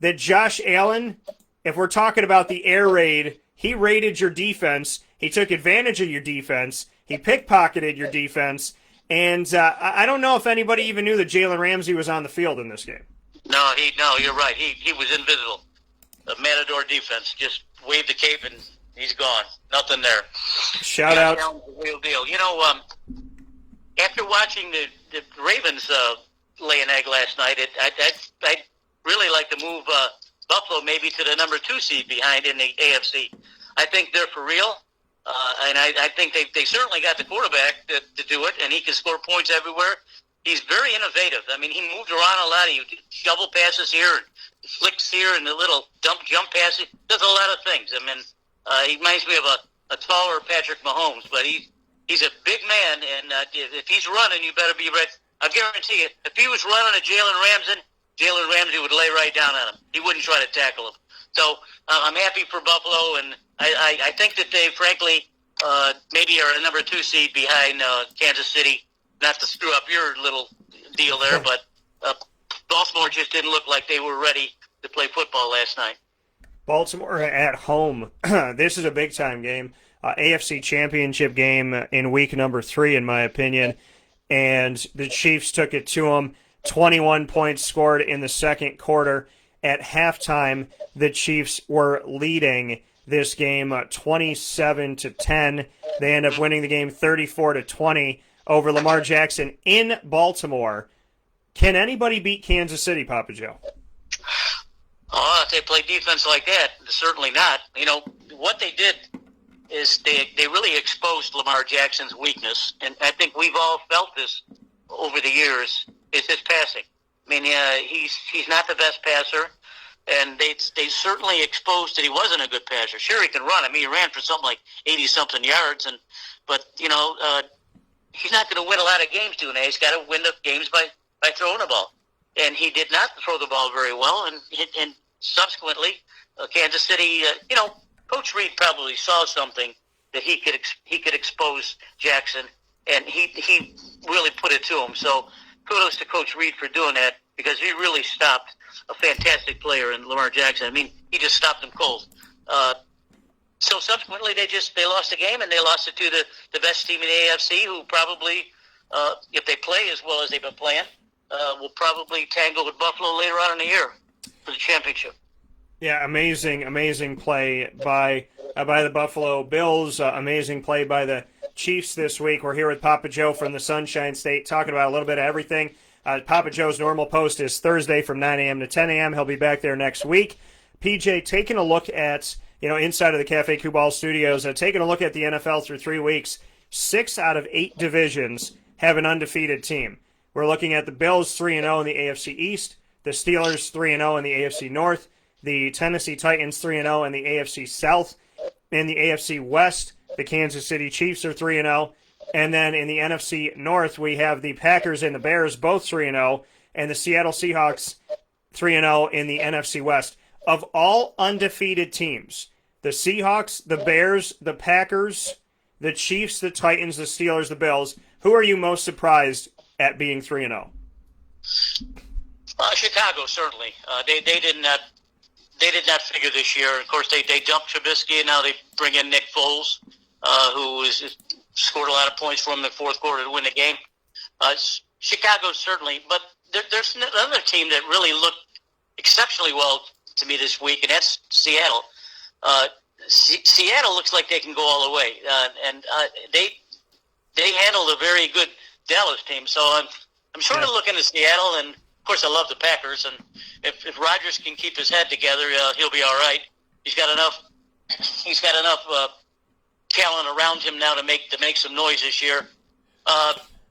that Josh Allen, if we're talking about the air raid, he raided your defense, he took advantage of your defense, he pickpocketed your defense, and I don't know if anybody even knew that Jalen Ramsey was on the field in this game. No, you're right. He was invisible. The Matador defense just waved the cape and he's gone. Nothing there. Shout out. Real deal. After watching the Ravens lay an egg last night, I'd really like to move Buffalo maybe to the number 2 seed behind in the AFC. I think they're for real. And I think they certainly got the quarterback to do it, and he can score points everywhere. He's very innovative. I mean, he moved around a lot. He shovel passes here, and flicks here, and the little jump passes. Does a lot of things. I mean, he reminds me of a taller Patrick Mahomes, but he's a big man, and if he's running, you better be ready. I guarantee you, if he was running at Jalen Ramsey would lay right down on him. He wouldn't try to tackle him. So I'm happy for Buffalo, and I think that they, frankly, maybe are a number 2 seed behind Kansas City. Not to screw up your little deal there, but Baltimore just didn't look like they were ready to play football last night. Baltimore at home. This is a big-time game. AFC Championship game in week number 3, in my opinion. And the Chiefs took it to them. 21 points scored in the second quarter. At halftime, the Chiefs were leading this game 27-10. They end up winning the game 34-20 over Lamar Jackson in Baltimore. Can anybody beat Kansas City, Papa Joe? Oh, if they play defense like that, certainly not. What they did is they really exposed Lamar Jackson's weakness, and I think we've all felt this over the years, is his passing. I mean, he's not the best passer, and they certainly exposed that he wasn't a good passer. Sure, he can run. I mean, he ran for something like 80-something yards, but he's not going to win a lot of games doing that. He's got to win the games by throwing the ball. And he did not throw the ball very well, and subsequently, Kansas City, Coach Reed probably saw something that he could expose Jackson, and he really put it to him. So kudos to Coach Reed for doing that, because he really stopped a fantastic player in Lamar Jackson. I mean, he just stopped him cold. So subsequently, they lost the game, and they lost it to the best team in the AFC, who probably, if they play as well as they've been playing, will probably tangle with Buffalo later on in the year for the championship. Yeah, amazing play by the Buffalo Bills. Amazing play by the Chiefs this week. We're here with Papa Joe from the Sunshine State, talking about a little bit of everything. Papa Joe's normal post is Thursday from 9 a.m. to 10 a.m. He'll be back there next week. PJ, taking a look at, inside of the Cafe Kubal studios, taking a look at the NFL through 3 weeks, 6 out of 8 divisions have an undefeated team. We're looking at the Bills 3-0 in the AFC East, the Steelers 3-0 in the AFC North, the Tennessee Titans 3-0 in the AFC South. In the AFC West, the Kansas City Chiefs are 3-0. And then in the NFC North, we have the Packers and the Bears both 3-0, and the Seattle Seahawks 3-0 in the NFC West. Of all undefeated teams, the Seahawks, the Bears, the Packers, the Chiefs, the Titans, the Steelers, the Bills, who are you most surprised at being 3-0? Chicago, certainly. They did not figure this year. Of course, they dumped Trubisky, and now they bring in Nick Foles, who scored a lot of points for them in the fourth quarter to win the game. Chicago, certainly. But there's another team that really looked exceptionally well to me this week, and that's Seattle. Seattle looks like they can go all the way, and they handled a very good Dallas team. So I'm sort of looking at Seattle, and of course I love the Packers. And if Rodgers can keep his head together, he'll be all right. He's got enough talent around him now to make some noise this year.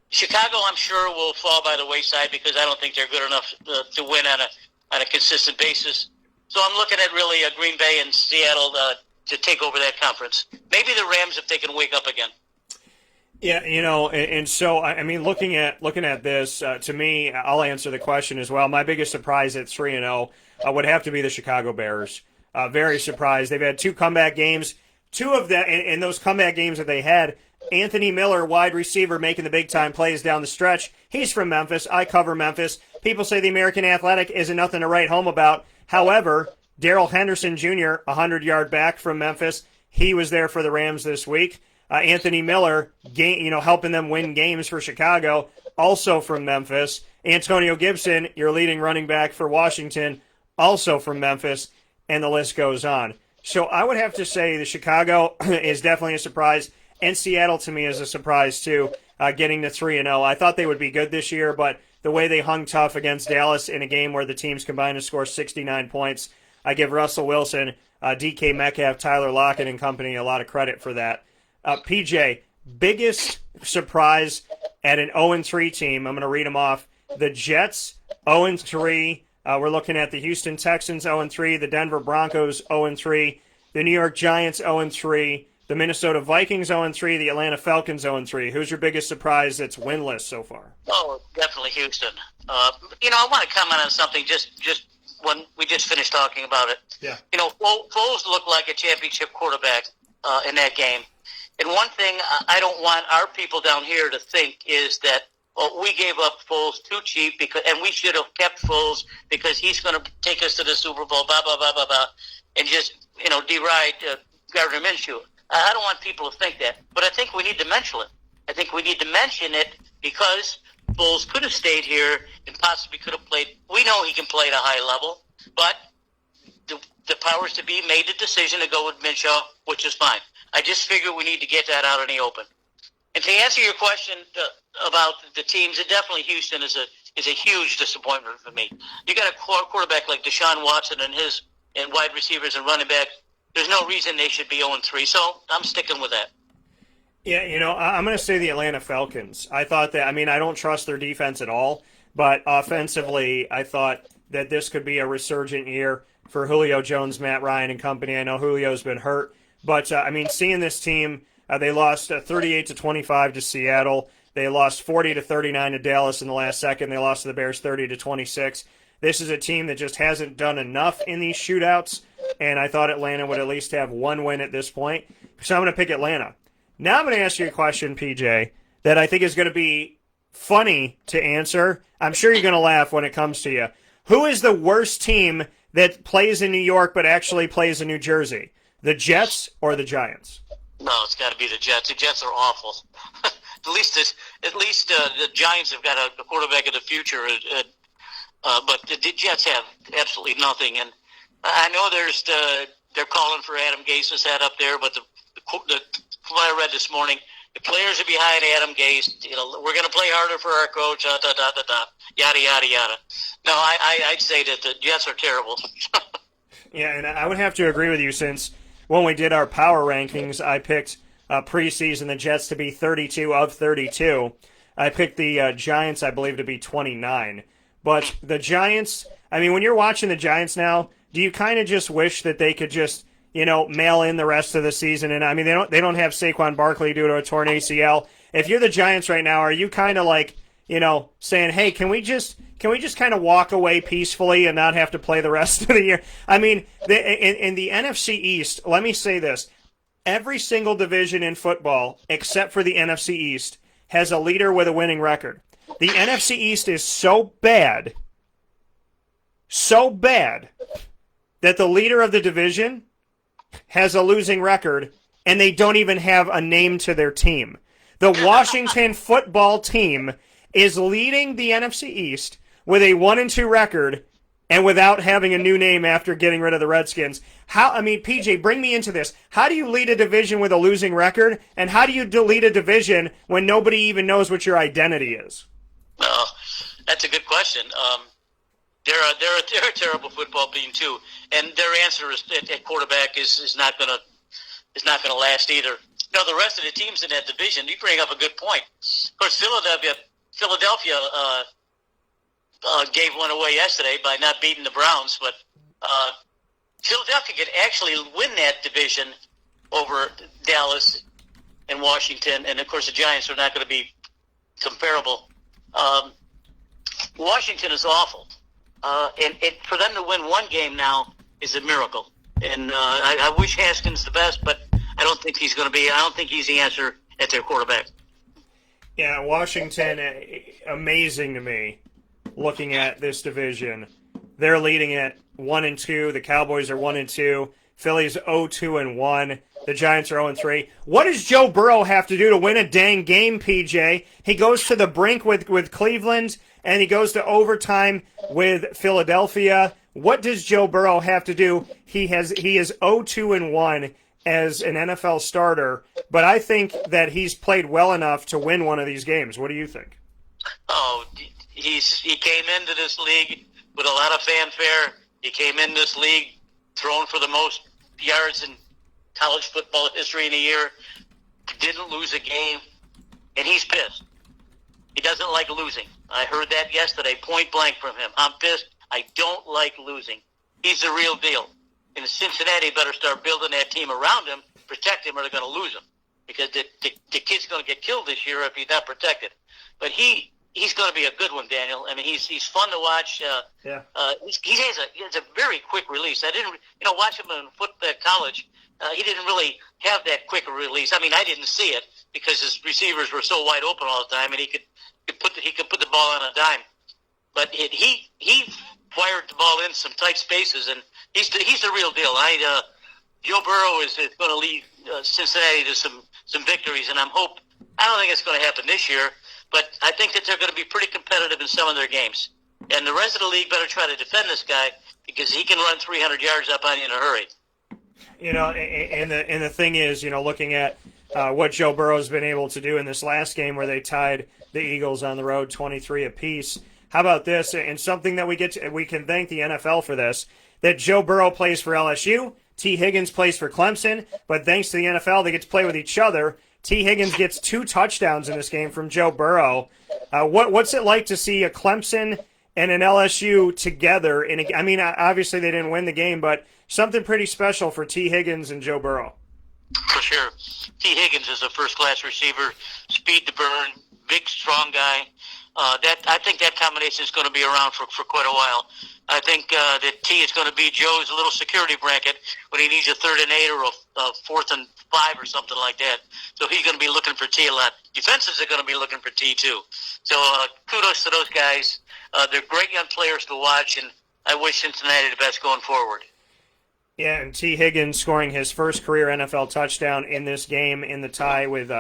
Chicago, I'm sure, will fall by the wayside because I don't think they're good enough to win on a consistent basis. So I'm looking at really Green Bay and Seattle to take over that conference. Maybe the Rams if they can wake up again. Yeah, and so I mean, looking at this, to me, I'll answer the question as well. My biggest surprise at 3-0 would have to be the Chicago Bears. Very surprised. They've had 2 comeback games. 2 of them, in those comeback games that they had, Anthony Miller, wide receiver, making the big-time plays down the stretch. He's from Memphis. I cover Memphis. People say the American Athletic isn't nothing to write home about. However, Darrell Henderson Jr., 100-yard back from Memphis, he was there for the Rams this week. Anthony Miller, helping them win games for Chicago, also from Memphis. Antonio Gibson, your leading running back for Washington, also from Memphis, and the list goes on. So I would have to say the Chicago is definitely a surprise, and Seattle to me is a surprise too, getting to 3-0. I thought they would be good this year, but the way they hung tough against Dallas in a game where the teams combined to score 69 points, I give Russell Wilson, DK Metcalf, Tyler Lockett and company a lot of credit for that. PJ, biggest surprise at an 0-3 team, I'm going to read them off. The Jets, 0-3. We're looking at the Houston Texans, 0-3. The Denver Broncos, 0-3. The New York Giants, 0-3. The Minnesota Vikings, 0-3. The Atlanta Falcons, 0-3. Who's your biggest surprise that's winless so far? Oh, definitely Houston. I want to comment on something just when we just finished talking about it. Yeah. Foles looked like a championship quarterback in that game. And one thing I don't want our people down here to think is that we gave up Foles too cheap and we should have kept Foles because he's going to take us to the Super Bowl, blah, blah, blah, blah, blah, and just, deride Gardner Minshew. I don't want people to think that, but I think we need to mention it. I think we need to mention it because Foles could have stayed here and possibly could have played. We know he can play at a high level, but the powers to be made the decision to go with Minshew, which is fine. I just figure we need to get that out in the open. And to answer your question about the teams, definitely Houston is a huge disappointment for me. You got a quarterback like Deshaun Watson and wide receivers and running back. there's no reason they should be 0-3. So I'm sticking with that. Yeah, I'm going to say the Atlanta Falcons. I thought that, I don't trust their defense at all, but offensively, I thought that this could be a resurgent year for Julio Jones, Matt Ryan, and company. I know Julio's been hurt, but, seeing this team, they lost 38-25 to Seattle. They lost 40-39 to Dallas in the last second. They lost to the Bears 30-26. This is a team that just hasn't done enough in these shootouts, and I thought Atlanta would at least have one win at this point. So I'm going to pick Atlanta. Now I'm going to ask you a question, PJ, that I think is going to be funny to answer. I'm sure you're going to laugh when it comes to you. Who is the worst team that plays in New York but actually plays in New Jersey? The Jets or the Giants? No, it's got to be the Jets. The Jets are awful. at least the Giants have got a quarterback of the future, but the Jets have absolutely nothing. And I know they're calling for Adam Gase to set up there, but the I read this morning, the players are behind Adam Gase. We're going to play harder for our coach. Yada yada yada. No, I'd say that the Jets are terrible. Yeah, and I would have to agree with you since when we did our power rankings, I picked preseason the Jets to be 32 of 32. I picked the Giants, I believe, to be 29. But the Giants, when you're watching the Giants now, do you kind of just wish that they could just mail in the rest of the season? And they don't have Saquon Barkley due to a torn ACL. If you're the Giants right now, are you kind of like, saying, hey, can we just kind of walk away peacefully and not have to play the rest of the year? In the NFC East, let me say this. Every single division in football, except for the NFC East, has a leader with a winning record. The NFC East is so bad that the leader of the division has a losing record, and they don't even have a name to their team. The Washington football team is leading the NFC East with a 1-2 record and without having a new name after getting rid of the Redskins. PJ, bring me into this. How do you lead a division with a losing record, and how do you lead a division when nobody even knows what your identity is? That's a good question. They're a terrible football team too, and their answer is at quarterback is not going to last either. No, the rest of the teams in that division, you bring up a good point. Of course, Philadelphia gave one away yesterday by not beating the Browns, but Philadelphia could actually win that division over Dallas and Washington, and of course the Giants are not going to be comparable. Washington is awful. And for them to win one game now is a miracle. And I wish Haskins the best, but I don't think he's going to be. I don't think he's the answer at their quarterback. Yeah, Washington, amazing to me. Looking at this division, they're leading at 1-2. The Cowboys are 1-2. Philly's 0-2-1. The Giants are 0-3. What does Joe Burrow have to do to win a dang game, PJ? He goes to the brink with Cleveland, and he goes to overtime with Philadelphia. What does Joe Burrow have to do? He is 0-2-1 as an NFL starter, but I think that he's played well enough to win one of these games. What do you think? Oh, he came into this league with a lot of fanfare. He came in this league thrown for the most yards in college football history in a year. Didn't lose a game, and he's pissed. He doesn't like losing. I heard that yesterday, point blank from him. I'm pissed. I don't like losing. He's the real deal. And Cincinnati better start building that team around him, protect him, or they're going to lose him. Because the kid's going to get killed this year if he's not protected. But he's going to be a good one, Daniel. He's fun to watch. He has a very quick release. I didn't, watch him in college. He didn't really have that quick a release. I didn't see it because his receivers were so wide open all the time, and he could put the ball on a dime. But he fired the ball in some tight spaces, and he's the real deal. Joe Burrow is going to lead Cincinnati to some victories, and I don't think it's going to happen this year, but I think that they're going to be pretty competitive in some of their games. And the rest of the league better try to defend this guy because he can run 300 yards up on you in a hurry. And the thing is, looking at what Joe Burrow's been able to do in this last game where they tied the Eagles on the road 23 apiece. How about this? And something that we can thank the NFL for this, that Joe Burrow plays for LSU, T. Higgins plays for Clemson, but thanks to the NFL, they get to play with each other. T. Higgins gets 2 touchdowns in this game from Joe Burrow. What's it like to see a Clemson and an LSU together? I mean, obviously they didn't win the game, but something pretty special for T. Higgins and Joe Burrow. For sure. T. Higgins is a first-class receiver, speed to burn, big, strong guy. I think that combination is going to be around for quite a while. I think that T is going to be Joe's little security blanket when he needs a 3rd and 8 or a 4th and 5 or something like that. So he's going to be looking for T a lot. Defenses are going to be looking for T too. So kudos to those guys. They're great young players to watch, and I wish Cincinnati the best going forward. Yeah, and T. Higgins scoring his first career NFL touchdown in this game in the tie with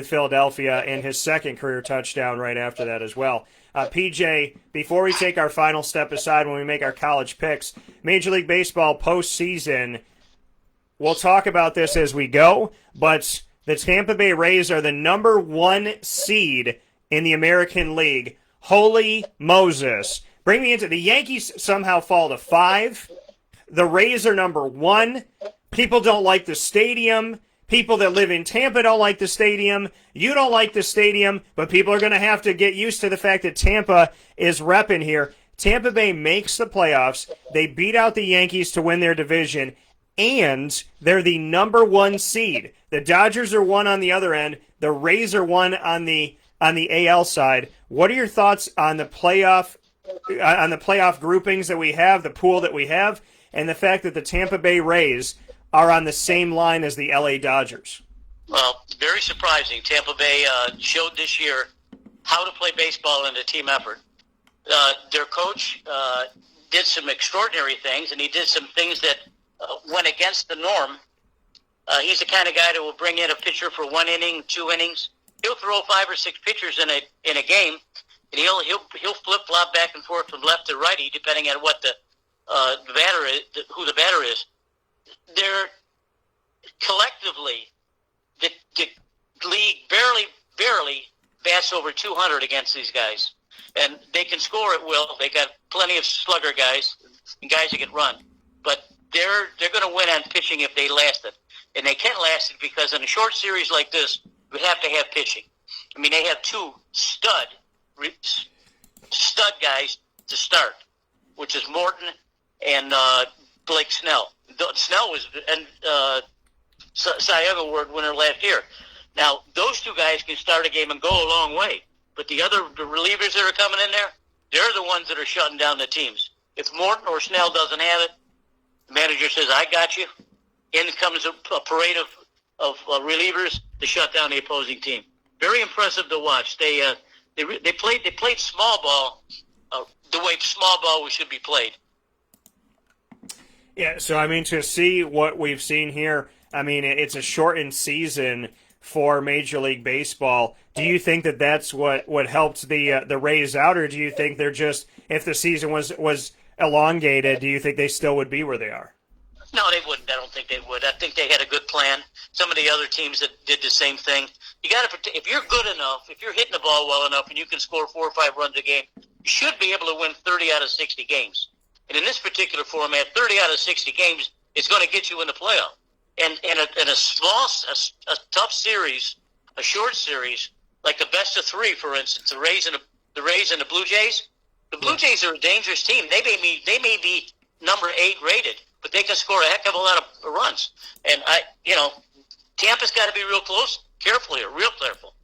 Philadelphia, and his second career touchdown right after that as well. PJ, before we take our final step aside when we make our college picks, Major League Baseball postseason, we'll talk about this as we go, but the Tampa Bay Rays are the number 1 seed in the American League. Holy Moses. Bring me into the Yankees somehow fall to 5. The Rays are number 1. People don't like the stadium. People that live in Tampa don't like the stadium. You don't like the stadium, but people are going to have to get used to the fact that Tampa is repping here. Tampa Bay makes the playoffs. They beat out the Yankees to win their division, and they're the number 1 seed. The Dodgers are 1 on the other end. The Rays are 1 on the AL side. What are your thoughts on the playoff groupings that we have, the pool that we have, and the fact that the Tampa Bay Rays are on the same line as the LA Dodgers? Well, very surprising. Tampa Bay showed this year how to play baseball in a team effort. Their coach did some extraordinary things, and he did some things that went against the norm. He's the kind of guy that will bring in a pitcher for 1 inning, 2 innings. He'll throw 5 or 6 pitchers in a game, and he'll flip flop back and forth from left to righty depending on what the batter is, who the batter is. They're collectively, the league barely bats over 200 against these guys, and they can score at will. They got plenty of slugger guys and guys that can run, but they're going to win on pitching if they last it, and they can't last it because in a short series like this, you have to have pitching. I mean, they have 2 stud guys to start, which is Morton and Blake Snell. Snell was Cy Young Award winner last year. Now, those 2 guys can start a game and go a long way, but the relievers that are coming in there, they're the ones that are shutting down the teams. If Morton or Snell doesn't have it, the manager says, I got you. In comes a parade of relievers to shut down the opposing team. Very impressive to watch. They played small ball the way small ball should be played. Yeah, so I mean, to see what we've seen here, I mean, it's a shortened season for Major League Baseball. Do you think that that's what helped the Rays out, or do you think they're just, if the season was elongated, do you think they still would be where they are? No, they wouldn't. I don't think they would. I think they had a good plan. Some of the other teams that did the same thing. You got to, if you're good enough, if you're hitting the ball well enough, and you can score 4 or 5 runs a game, you should be able to win 30 out of 60 games. And in this particular format, 30 out of 60 games is going to get you in the playoff. And in a tough series, a short series, like the best of 3, for instance, the Rays and the Blue Jays. The Blue Jays are a dangerous team. They may be number 8 rated, but they can score a heck of a lot of runs. And Tampa's got to be real close, real careful.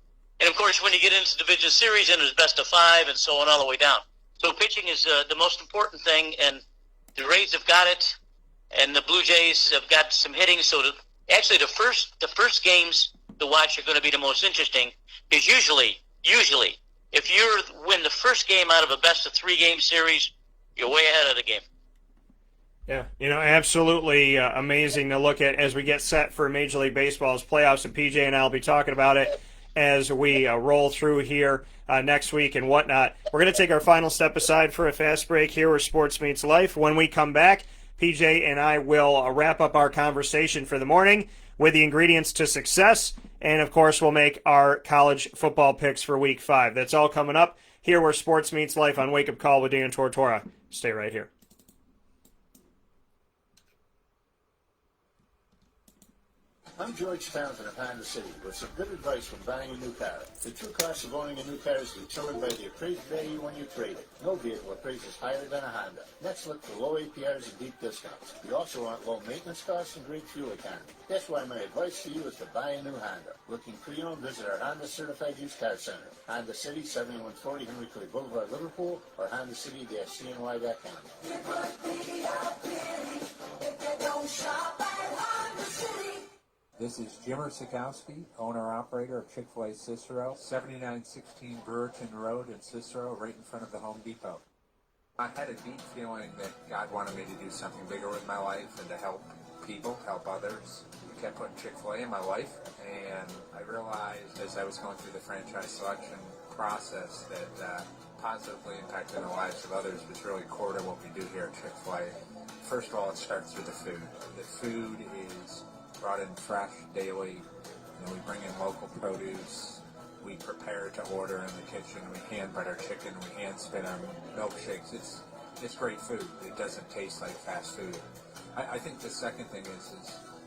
And of course, when you get into the division series, and there's best of 5, and so on all the way down. So pitching is the most important thing, and the Rays have got it, and the Blue Jays have got some hitting. So actually, the first games to watch are going to be the most interesting. Because usually, if you win the first game out of a best of 3 game series, you're way ahead of the game. Yeah, absolutely amazing to look at as we get set for Major League Baseball's playoffs, and PJ and I will be talking about it as we roll through here next week and whatnot. We're going to take our final step aside for a fast break here where Sports Meets Life. When we come back, PJ and I will wrap up our conversation for the morning with the ingredients to success, and of course we'll make our college football picks for Week 5. That's all coming up here where Sports Meets Life on Wake Up Call with Dan Tortora. Stay right here. I'm George Townsend of Honda City with some good advice when buying a new car. The true cost of owning a new car is determined by the appraised value when you trade it. No vehicle appraises higher than a Honda. Next, look for low APRs and deep discounts. You also want low maintenance costs and great fuel economy. That's why my advice to you is to buy a new Honda. Looking pre-owned, visit our Honda Certified Used Car Center. Honda City, 7140 Henry Clay Boulevard, Liverpool, or HondaCity-CNY.com. This is Jimmer Sikowski, owner-operator of Chick-fil-A Cicero, 7916 Brewerton Road in Cicero, right in front of the Home Depot. I had a deep feeling that God wanted me to do something bigger with my life and to help people, help others. I kept putting Chick-fil-A in my life, and I realized as I was going through the franchise selection process that positively impacting the lives of others was really core to what we do here at Chick-fil-A. First of all, it starts with the food. The food is brought in fresh daily. We bring in local produce. We prepare to order in the kitchen. We hand butter chicken. We hand spin our milkshakes. It's great food. It doesn't taste like fast food. I think the second thing is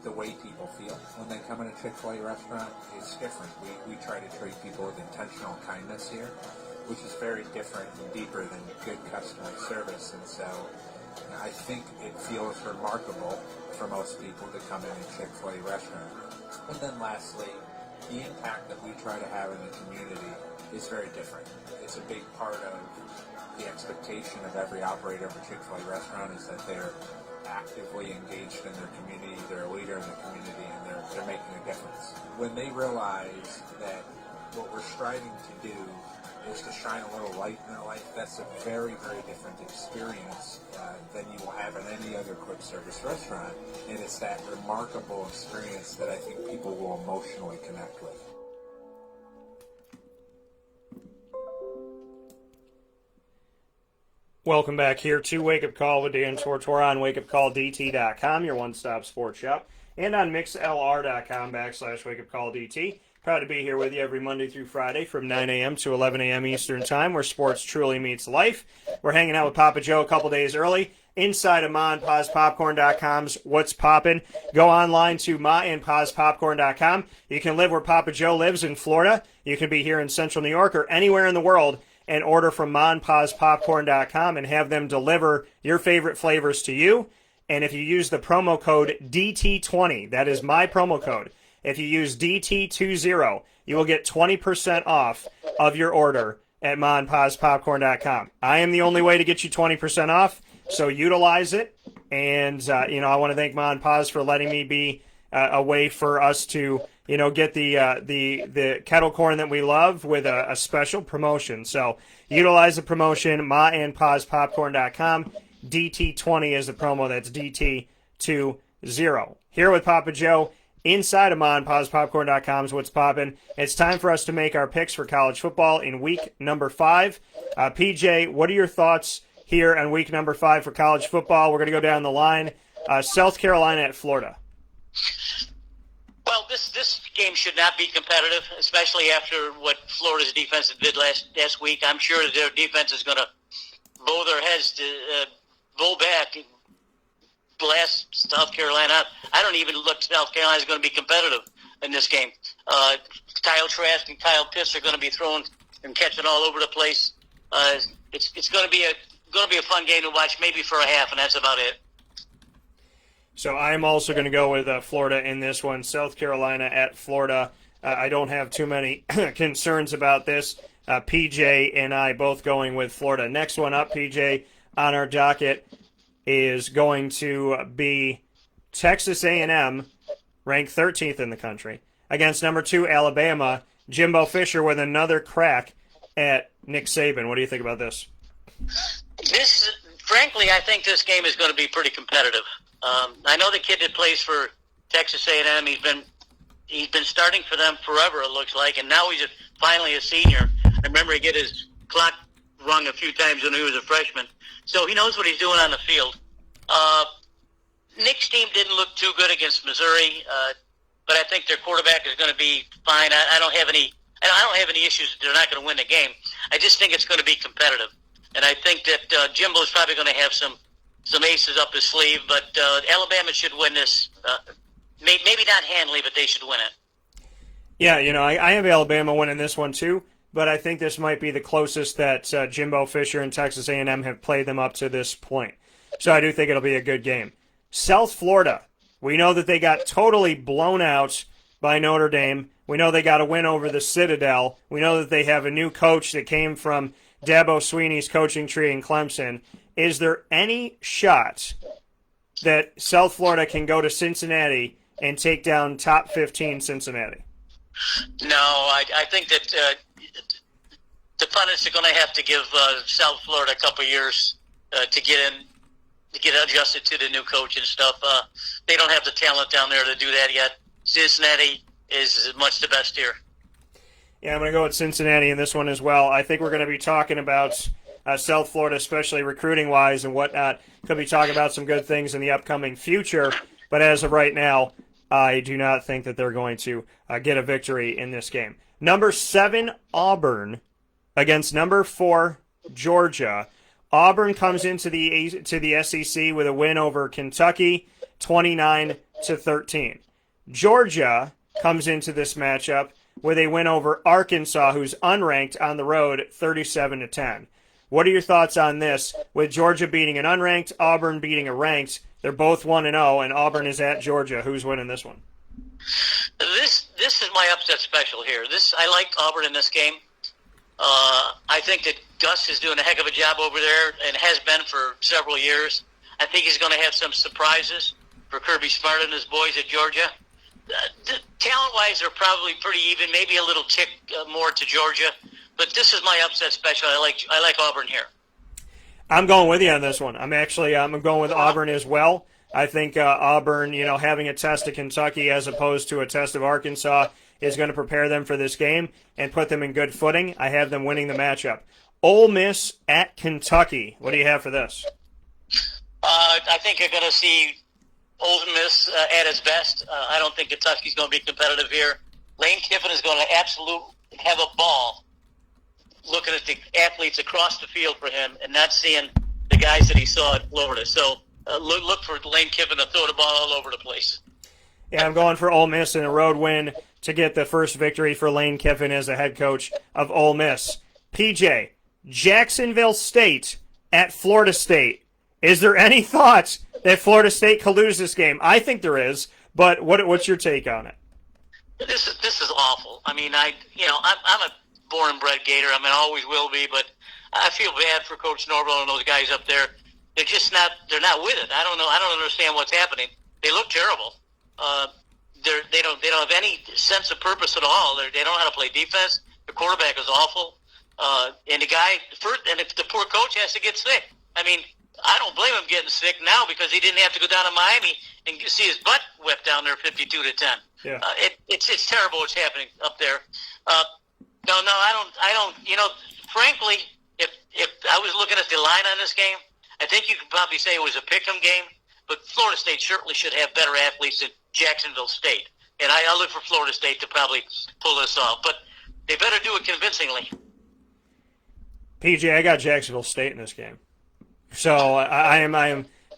the way people feel when they come in a Chick-fil-A restaurant is different. We try to treat people with intentional kindness here, which is very different and deeper than good customer service. And so I think it feels remarkable for most people to come in a Chick-fil-A restaurant. And then lastly, the impact that we try to have in the community is very different. It's a big part of the expectation of every operator of a Chick-fil-A restaurant is that they're actively engaged in their community, they're a leader in the community, and they're making a difference. When they realize that what we're striving to do is to shine a little light in their life, that's a very, very different experience than you will have in any other quick service restaurant. And it's that remarkable experience that I think people will emotionally connect with. Welcome back here to Wake Up Call with Dan Tortora on WakeUpCallDT.com, your one-stop sports shop, and on MixLR.com/WakeUpCallDT. Proud to be here with you every Monday through Friday from 9 a.m. to 11 a.m. Eastern Time, where sports truly meets life. We're hanging out with Papa Joe a couple days early inside of MaandPazPopcorn.com's What's Poppin'. Go online to MaandPazPopcorn.com. You can live where Papa Joe lives in Florida. You can be here in Central New York or anywhere in the world and order from MaandPazPopcorn.com and have them deliver your favorite flavors to you. And if you use the promo code DT20, that is my promo code. If you use DT20, you will get 20% off of your order at MaandPazPopcorn.com. I am the only way to get you 20% off, so utilize it. And, I want to thank Ma and Paz for letting me be a way for us to, get the kettle corn that we love with a special promotion. So utilize the promotion, MaandPazPopcorn.com. DT20 is the promo. That's DT20. Here with Papa Joe inside of MaandPazPopcorn.com's What's Poppin'. It's time for us to make our picks for college football in week number 5. PJ, what are your thoughts here on week number 5 for college football? We're going to go down the line. South Carolina at Florida. Well, this game should not be competitive, especially after what Florida's defense did last week. I'm sure that their defense is going to bow their heads to bow back, blast South Carolina out. I don't even look South Carolina is going to be competitive in this game. Kyle Trask and Kyle Pitts are going to be throwing and catching all over the place. It's going to be a fun game to watch, maybe for a half, and that's about it. So I'm also going to go with Florida in this one. South Carolina at Florida. I don't have too many concerns about this. PJ and I both going with Florida. Next one up, PJ, on our docket is going to be Texas A&M, ranked 13th in the country, against number 2 Alabama. Jimbo Fisher with another crack at Nick Saban. What do you think about this? Frankly, I think this game is going to be pretty competitive. I know the kid that plays for Texas A&M. He's been starting for them forever, it looks like, and now he's finally a senior. I remember he get his clock rung a few times when he was a freshman, so he knows what he's doing on the field. Nick's team didn't look too good against Missouri, but I think their quarterback is going to be fine. I don't have any issues that they're not going to win the game. I just think it's going to be competitive, and I think that Jimbo's probably going to have some aces up his sleeve, but Alabama should win this maybe not handily, but they should win it. Yeah, I have Alabama winning this one too, but I think this might be the closest that Jimbo Fisher and Texas A&M have played them up to this point. So I do think it'll be a good game. South Florida, we know that they got totally blown out by Notre Dame. We know they got a win over the Citadel. We know that they have a new coach that came from Dabo Swinney's coaching tree in Clemson. Is there any shot that South Florida can go to Cincinnati and take down top 15 Cincinnati? No, I think that the pundits are going to have to give South Florida a couple of years to get adjusted to the new coach and stuff. They don't have the talent down there to do that yet. Cincinnati is much the best here. Yeah, I'm going to go with Cincinnati in this one as well. I think we're going to be talking about South Florida, especially recruiting-wise and whatnot. Could be talking about some good things in the upcoming future, but as of right now, I do not think that they're going to get a victory in this game. Number 7, Auburn, against number 4, Georgia. Auburn comes into the SEC with a win over Kentucky, 29-13. Georgia comes into this matchup with a win over Arkansas, who's unranked on the road, 37-10. What are your thoughts on this? With Georgia beating an unranked, Auburn beating a ranked, they're both 1-0, and Auburn is at Georgia. Who's winning this one? This is my upset special here. I like Auburn in this game. I think that Gus is doing a heck of a job over there and has been for several years. I think he's going to have some surprises for Kirby Smart and his boys at Georgia. Talent-wise, they're probably pretty even, maybe a little tick more to Georgia. But this is my upset special. I like Auburn here. I'm going with you on this one. I'm going with Auburn as well. I think Auburn, having a test of Kentucky as opposed to a test of Arkansas is going to prepare them for this game and put them in good footing. I have them winning the matchup. Ole Miss at Kentucky. What do you have for this? I think you're going to see Ole Miss at its best. I don't think Kentucky's going to be competitive here. Lane Kiffin is going to absolutely have a ball looking at the athletes across the field for him and not seeing the guys that he saw at Florida. So look for Lane Kiffin to throw the ball all over the place. Yeah, I'm going for Ole Miss in a road win to get the first victory for Lane Kiffin as the head coach of Ole Miss. PJ, Jacksonville State at Florida State. Is there any thought that Florida State could lose this game? I think there is, but what's your take on it? This is awful. I mean, I'm a born and bred Gator. I mean, I always will be, but I feel bad for Coach Norvell and those guys up there. They're just not with it. I don't know. I don't understand what's happening. They look terrible. They don't have any sense of purpose at all. They don't know how to play defense. The quarterback is awful. And if the poor coach has to get sick. I mean, I don't blame him getting sick now because he didn't have to go down to Miami and see his butt whipped down there 52-10. Yeah. It's terrible what's happening up there. No, I don't. Frankly, if I was looking at the line on this game, I think you could probably say it was a pick'em game. But Florida State certainly should have better athletes than Jacksonville State, and I look for Florida State to probably pull this off. But they better do it convincingly. PJ, I got Jacksonville State in this game, so I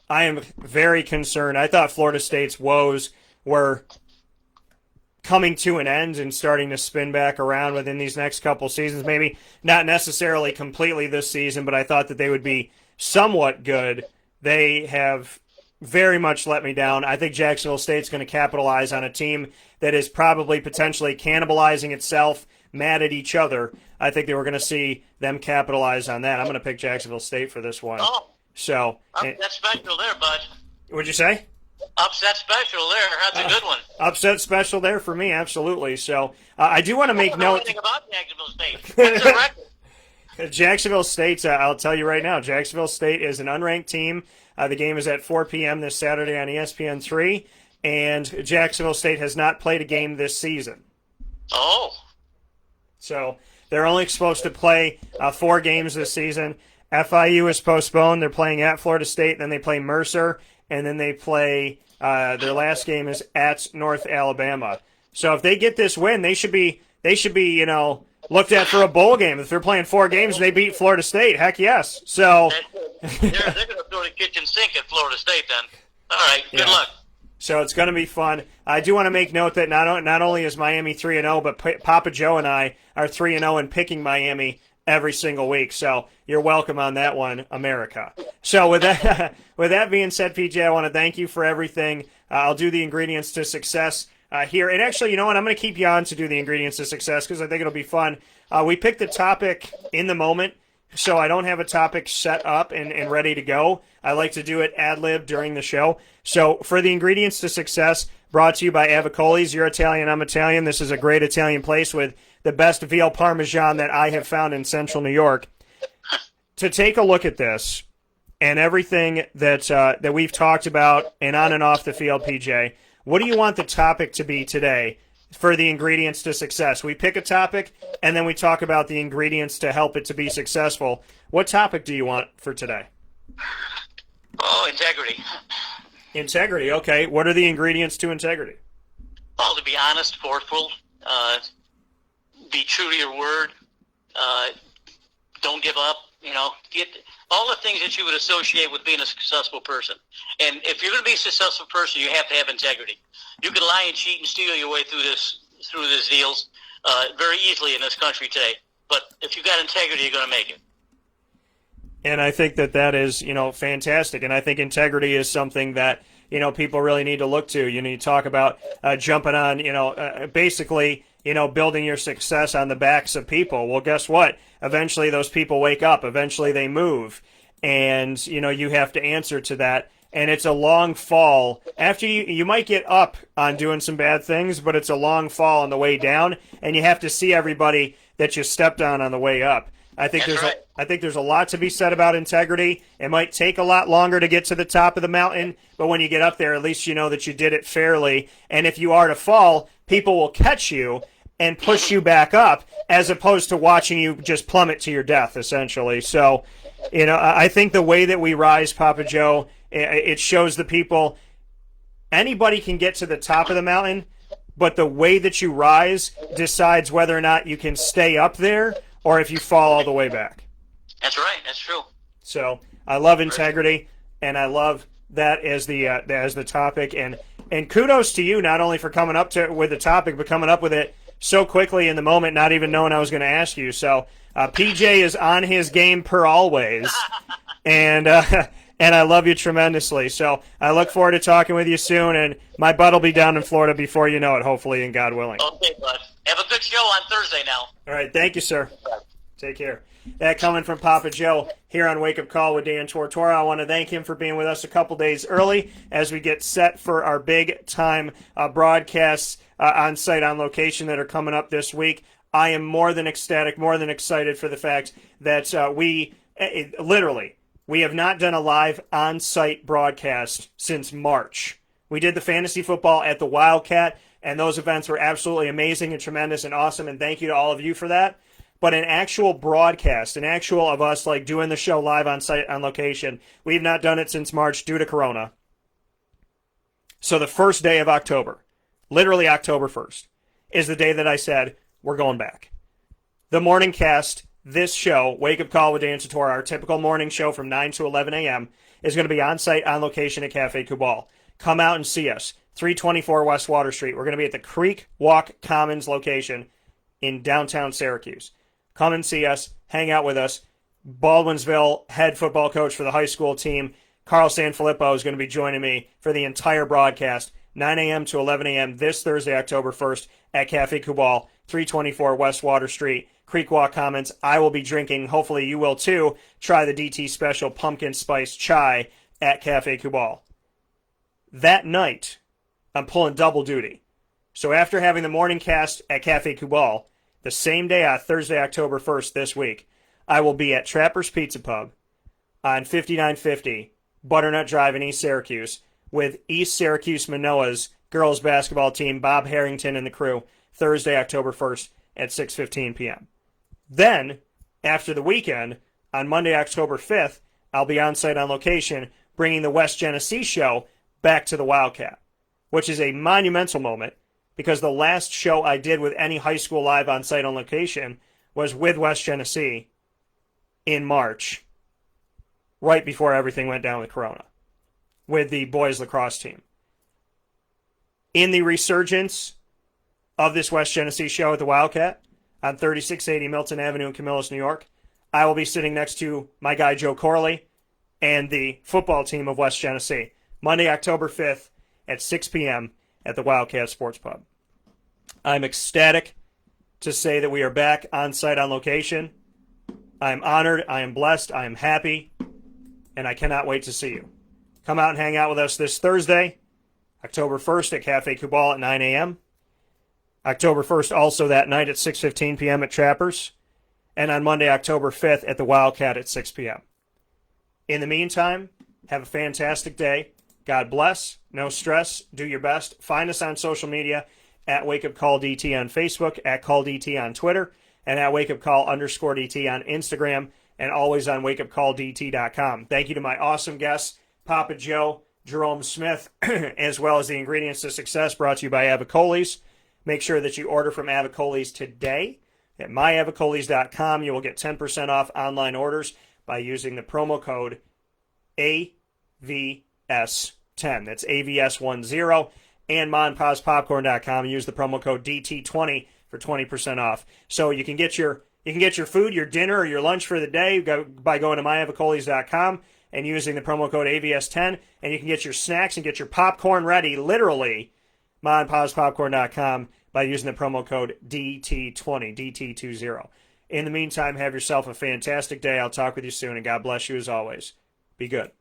am very concerned. I thought Florida State's woes were coming to an end and starting to spin back around within these next couple seasons. Maybe not necessarily completely this season, but I thought that they would be somewhat good. They have very much let me down. I think Jacksonville State's going to capitalize on a team that is probably potentially cannibalizing itself, mad at each other. I think that we're going to see them capitalize on that. I'm going to pick Jacksonville State for this one. Oh, so upset special there, bud. What'd you say? Upset special there. That's a good one. Upset special there for me, absolutely. So I do want to make I don't know note. anything about Jacksonville State. What's the record? Jacksonville State, I'll tell you right now, Jacksonville State is an unranked team. The game is at 4 p.m. this Saturday on ESPN3, and Jacksonville State has not played a game this season. Oh. So they're only supposed to play 4 games this season. FIU is postponed. They're playing at Florida State, then they play Mercer, and then they play their last game is at North Alabama. So if they get this win, they should be looked at for a bowl game. If they're playing 4 games and they beat Florida State, heck yes. So they're going to throw the kitchen sink at Florida State then. All right, good luck. So it's going to be fun. I do want to make note that not only is Miami 3-0, but Papa Joe and I are 3-0 and picking Miami every single week. So you're welcome on that one, America. So with that being said, PJ, I want to thank you for everything. I'll do the ingredients to success here. And actually, you know what? I'm going to keep you on to do the ingredients to success because I think it'll be fun. We picked the topic in the moment, so I don't have a topic set up and ready to go. I like to do it ad-lib during the show. So for the ingredients to success, brought to you by Avicoli's. You're Italian, I'm Italian. This is a great Italian place with the best veal parmesan that I have found in central New York. To take a look at this and everything that we've talked about and on and off the field, PJ, what do you want the topic to be today for the ingredients to success? We pick a topic, and then we talk about the ingredients to help it to be successful. What topic do you want for today? Oh, integrity. Integrity, okay. What are the ingredients to integrity? Well, to be honest, forceful, be true to your word, don't give up, get all the things that you would associate with being a successful person. And if you're going to be a successful person, you have to have integrity. You can lie and cheat and steal your way through these deals very easily in this country today. But if you got integrity, you're going to make it. And I think that is, fantastic. And I think integrity is something that, people really need to look to. You talk about jumping on, basically, building your success on the backs of people. Well, guess what? Eventually those people wake up. Eventually they move. And, you have to answer to that. And it's a long fall. After you might get up on doing some bad things, but it's a long fall on the way down. And you have to see everybody that you stepped on the way up. I think there's a lot to be said about integrity. It might take a lot longer to get to the top of the mountain, but when you get up there, at least you know that you did it fairly. And if you are to fall, people will catch you and push you back up, as opposed to watching you just plummet to your death, essentially. So, I think the way that we rise, Papa Joe, it shows the people anybody can get to the top of the mountain, but the way that you rise decides whether or not you can stay up there or if you fall all the way back. That's right. That's true. So I love integrity, and I love that as the topic. And kudos to you, not only for coming up with the topic, but coming up with it so quickly in the moment, not even knowing I was going to ask you. So PJ is on his game per always, and I love you tremendously. So I look forward to talking with you soon, and my butt will be down in Florida before you know it, hopefully, and God willing. Okay, bud. Have a good show on Thursday now. All right, thank you, sir. Take care. That coming from Papa Joe here on Wake Up Call with Dan Tortora. I want to thank him for being with us a couple days early as we get set for our big-time broadcasts on site, on location that are coming up this week. I am more than ecstatic, more than excited for the fact that we have not done a live on-site broadcast since March. We did the fantasy football at the Wildcat, and those events were absolutely amazing and tremendous and awesome, and thank you to all of you for that. But an actual broadcast, an actual of us like doing the show live on site, on location, we've not done it since March due to Corona. So the first day of October, literally October 1st, is the day that I said, we're going back. The morning cast, this show, Wake Up Call with Dan Tortora, our typical morning show from 9 to 11 a.m., is going to be on site, on location at Cafe Kubal. Come out and see us. 324 West Water Street. We're going to be at the Creek Walk Commons location in downtown Syracuse. Come and see us. Hang out with us. Baldwinsville head football coach for the high school team, Carl Sanfilippo, is going to be joining me for the entire broadcast, 9 a.m. to 11 a.m. this Thursday, October 1st at Cafe Kubal, 324 West Water Street, Creek Walk Commons. I will be drinking, hopefully you will too, try the DT Special Pumpkin Spice Chai at Cafe Kubal. That night, I'm pulling double duty. So after having the morning cast at Cafe Kubal, the same day on Thursday, October 1st this week, I will be at Trapper's Pizza Pub on 5950 Butternut Drive in East Syracuse with East Syracuse Manoa's girls basketball team, Bob Harrington and the crew, Thursday, October 1st at 6:15 p.m. Then, after the weekend, on Monday, October 5th, I'll be on site on location bringing the West Genesee show back to the Wildcat, which is a monumental moment because the last show I did with any high school live on site on location was with West Genesee in March, right before everything went down with Corona, with the boys lacrosse team. in the resurgence of this West Genesee show at the Wildcat on 3680 Milton Avenue in Camillus, New York, I will be sitting next to my guy Joe Corley and the football team of West Genesee, Monday, October 5th at 6 p.m. at the Wildcat Sports Pub. I'm ecstatic to say that we are back on site on location. I'm honored, I am blessed, I am happy, and I cannot wait to see you. Come out and hang out with us this Thursday, October 1st at Cafe Kubal at 9 a.m. October 1st also that night at 6:15 p.m. at Trappers, and on Monday, October 5th at the Wildcat at 6 p.m. In the meantime, have a fantastic day. God bless. No stress. Do your best. Find us on social media at WakeUpCallDT on Facebook, at CallDT on Twitter, and at WakeUpCall_DT on Instagram, and always on WakeUpCallDT.com. Thank you to my awesome guests, Papa Joe, Jerome Smith, as well as the Ingredients to Success brought to you by Avicolis. Make sure that you order from Avicolis today at myavicolis.com. You will get 10% off online orders by using the promo code AVS10. That's AVS10. And monpazpopcorn.com. Use the promo code DT20 for 20% off. So you can get your food, your dinner, or your lunch for the day by going to myavicolis.com and using the promo code AVS10. And you can get your snacks and get your popcorn ready, literally, monpazpopcorn.com by using the promo code DT20, DT20. In the meantime, have yourself a fantastic day. I'll talk with you soon, and God bless you as always. Be good.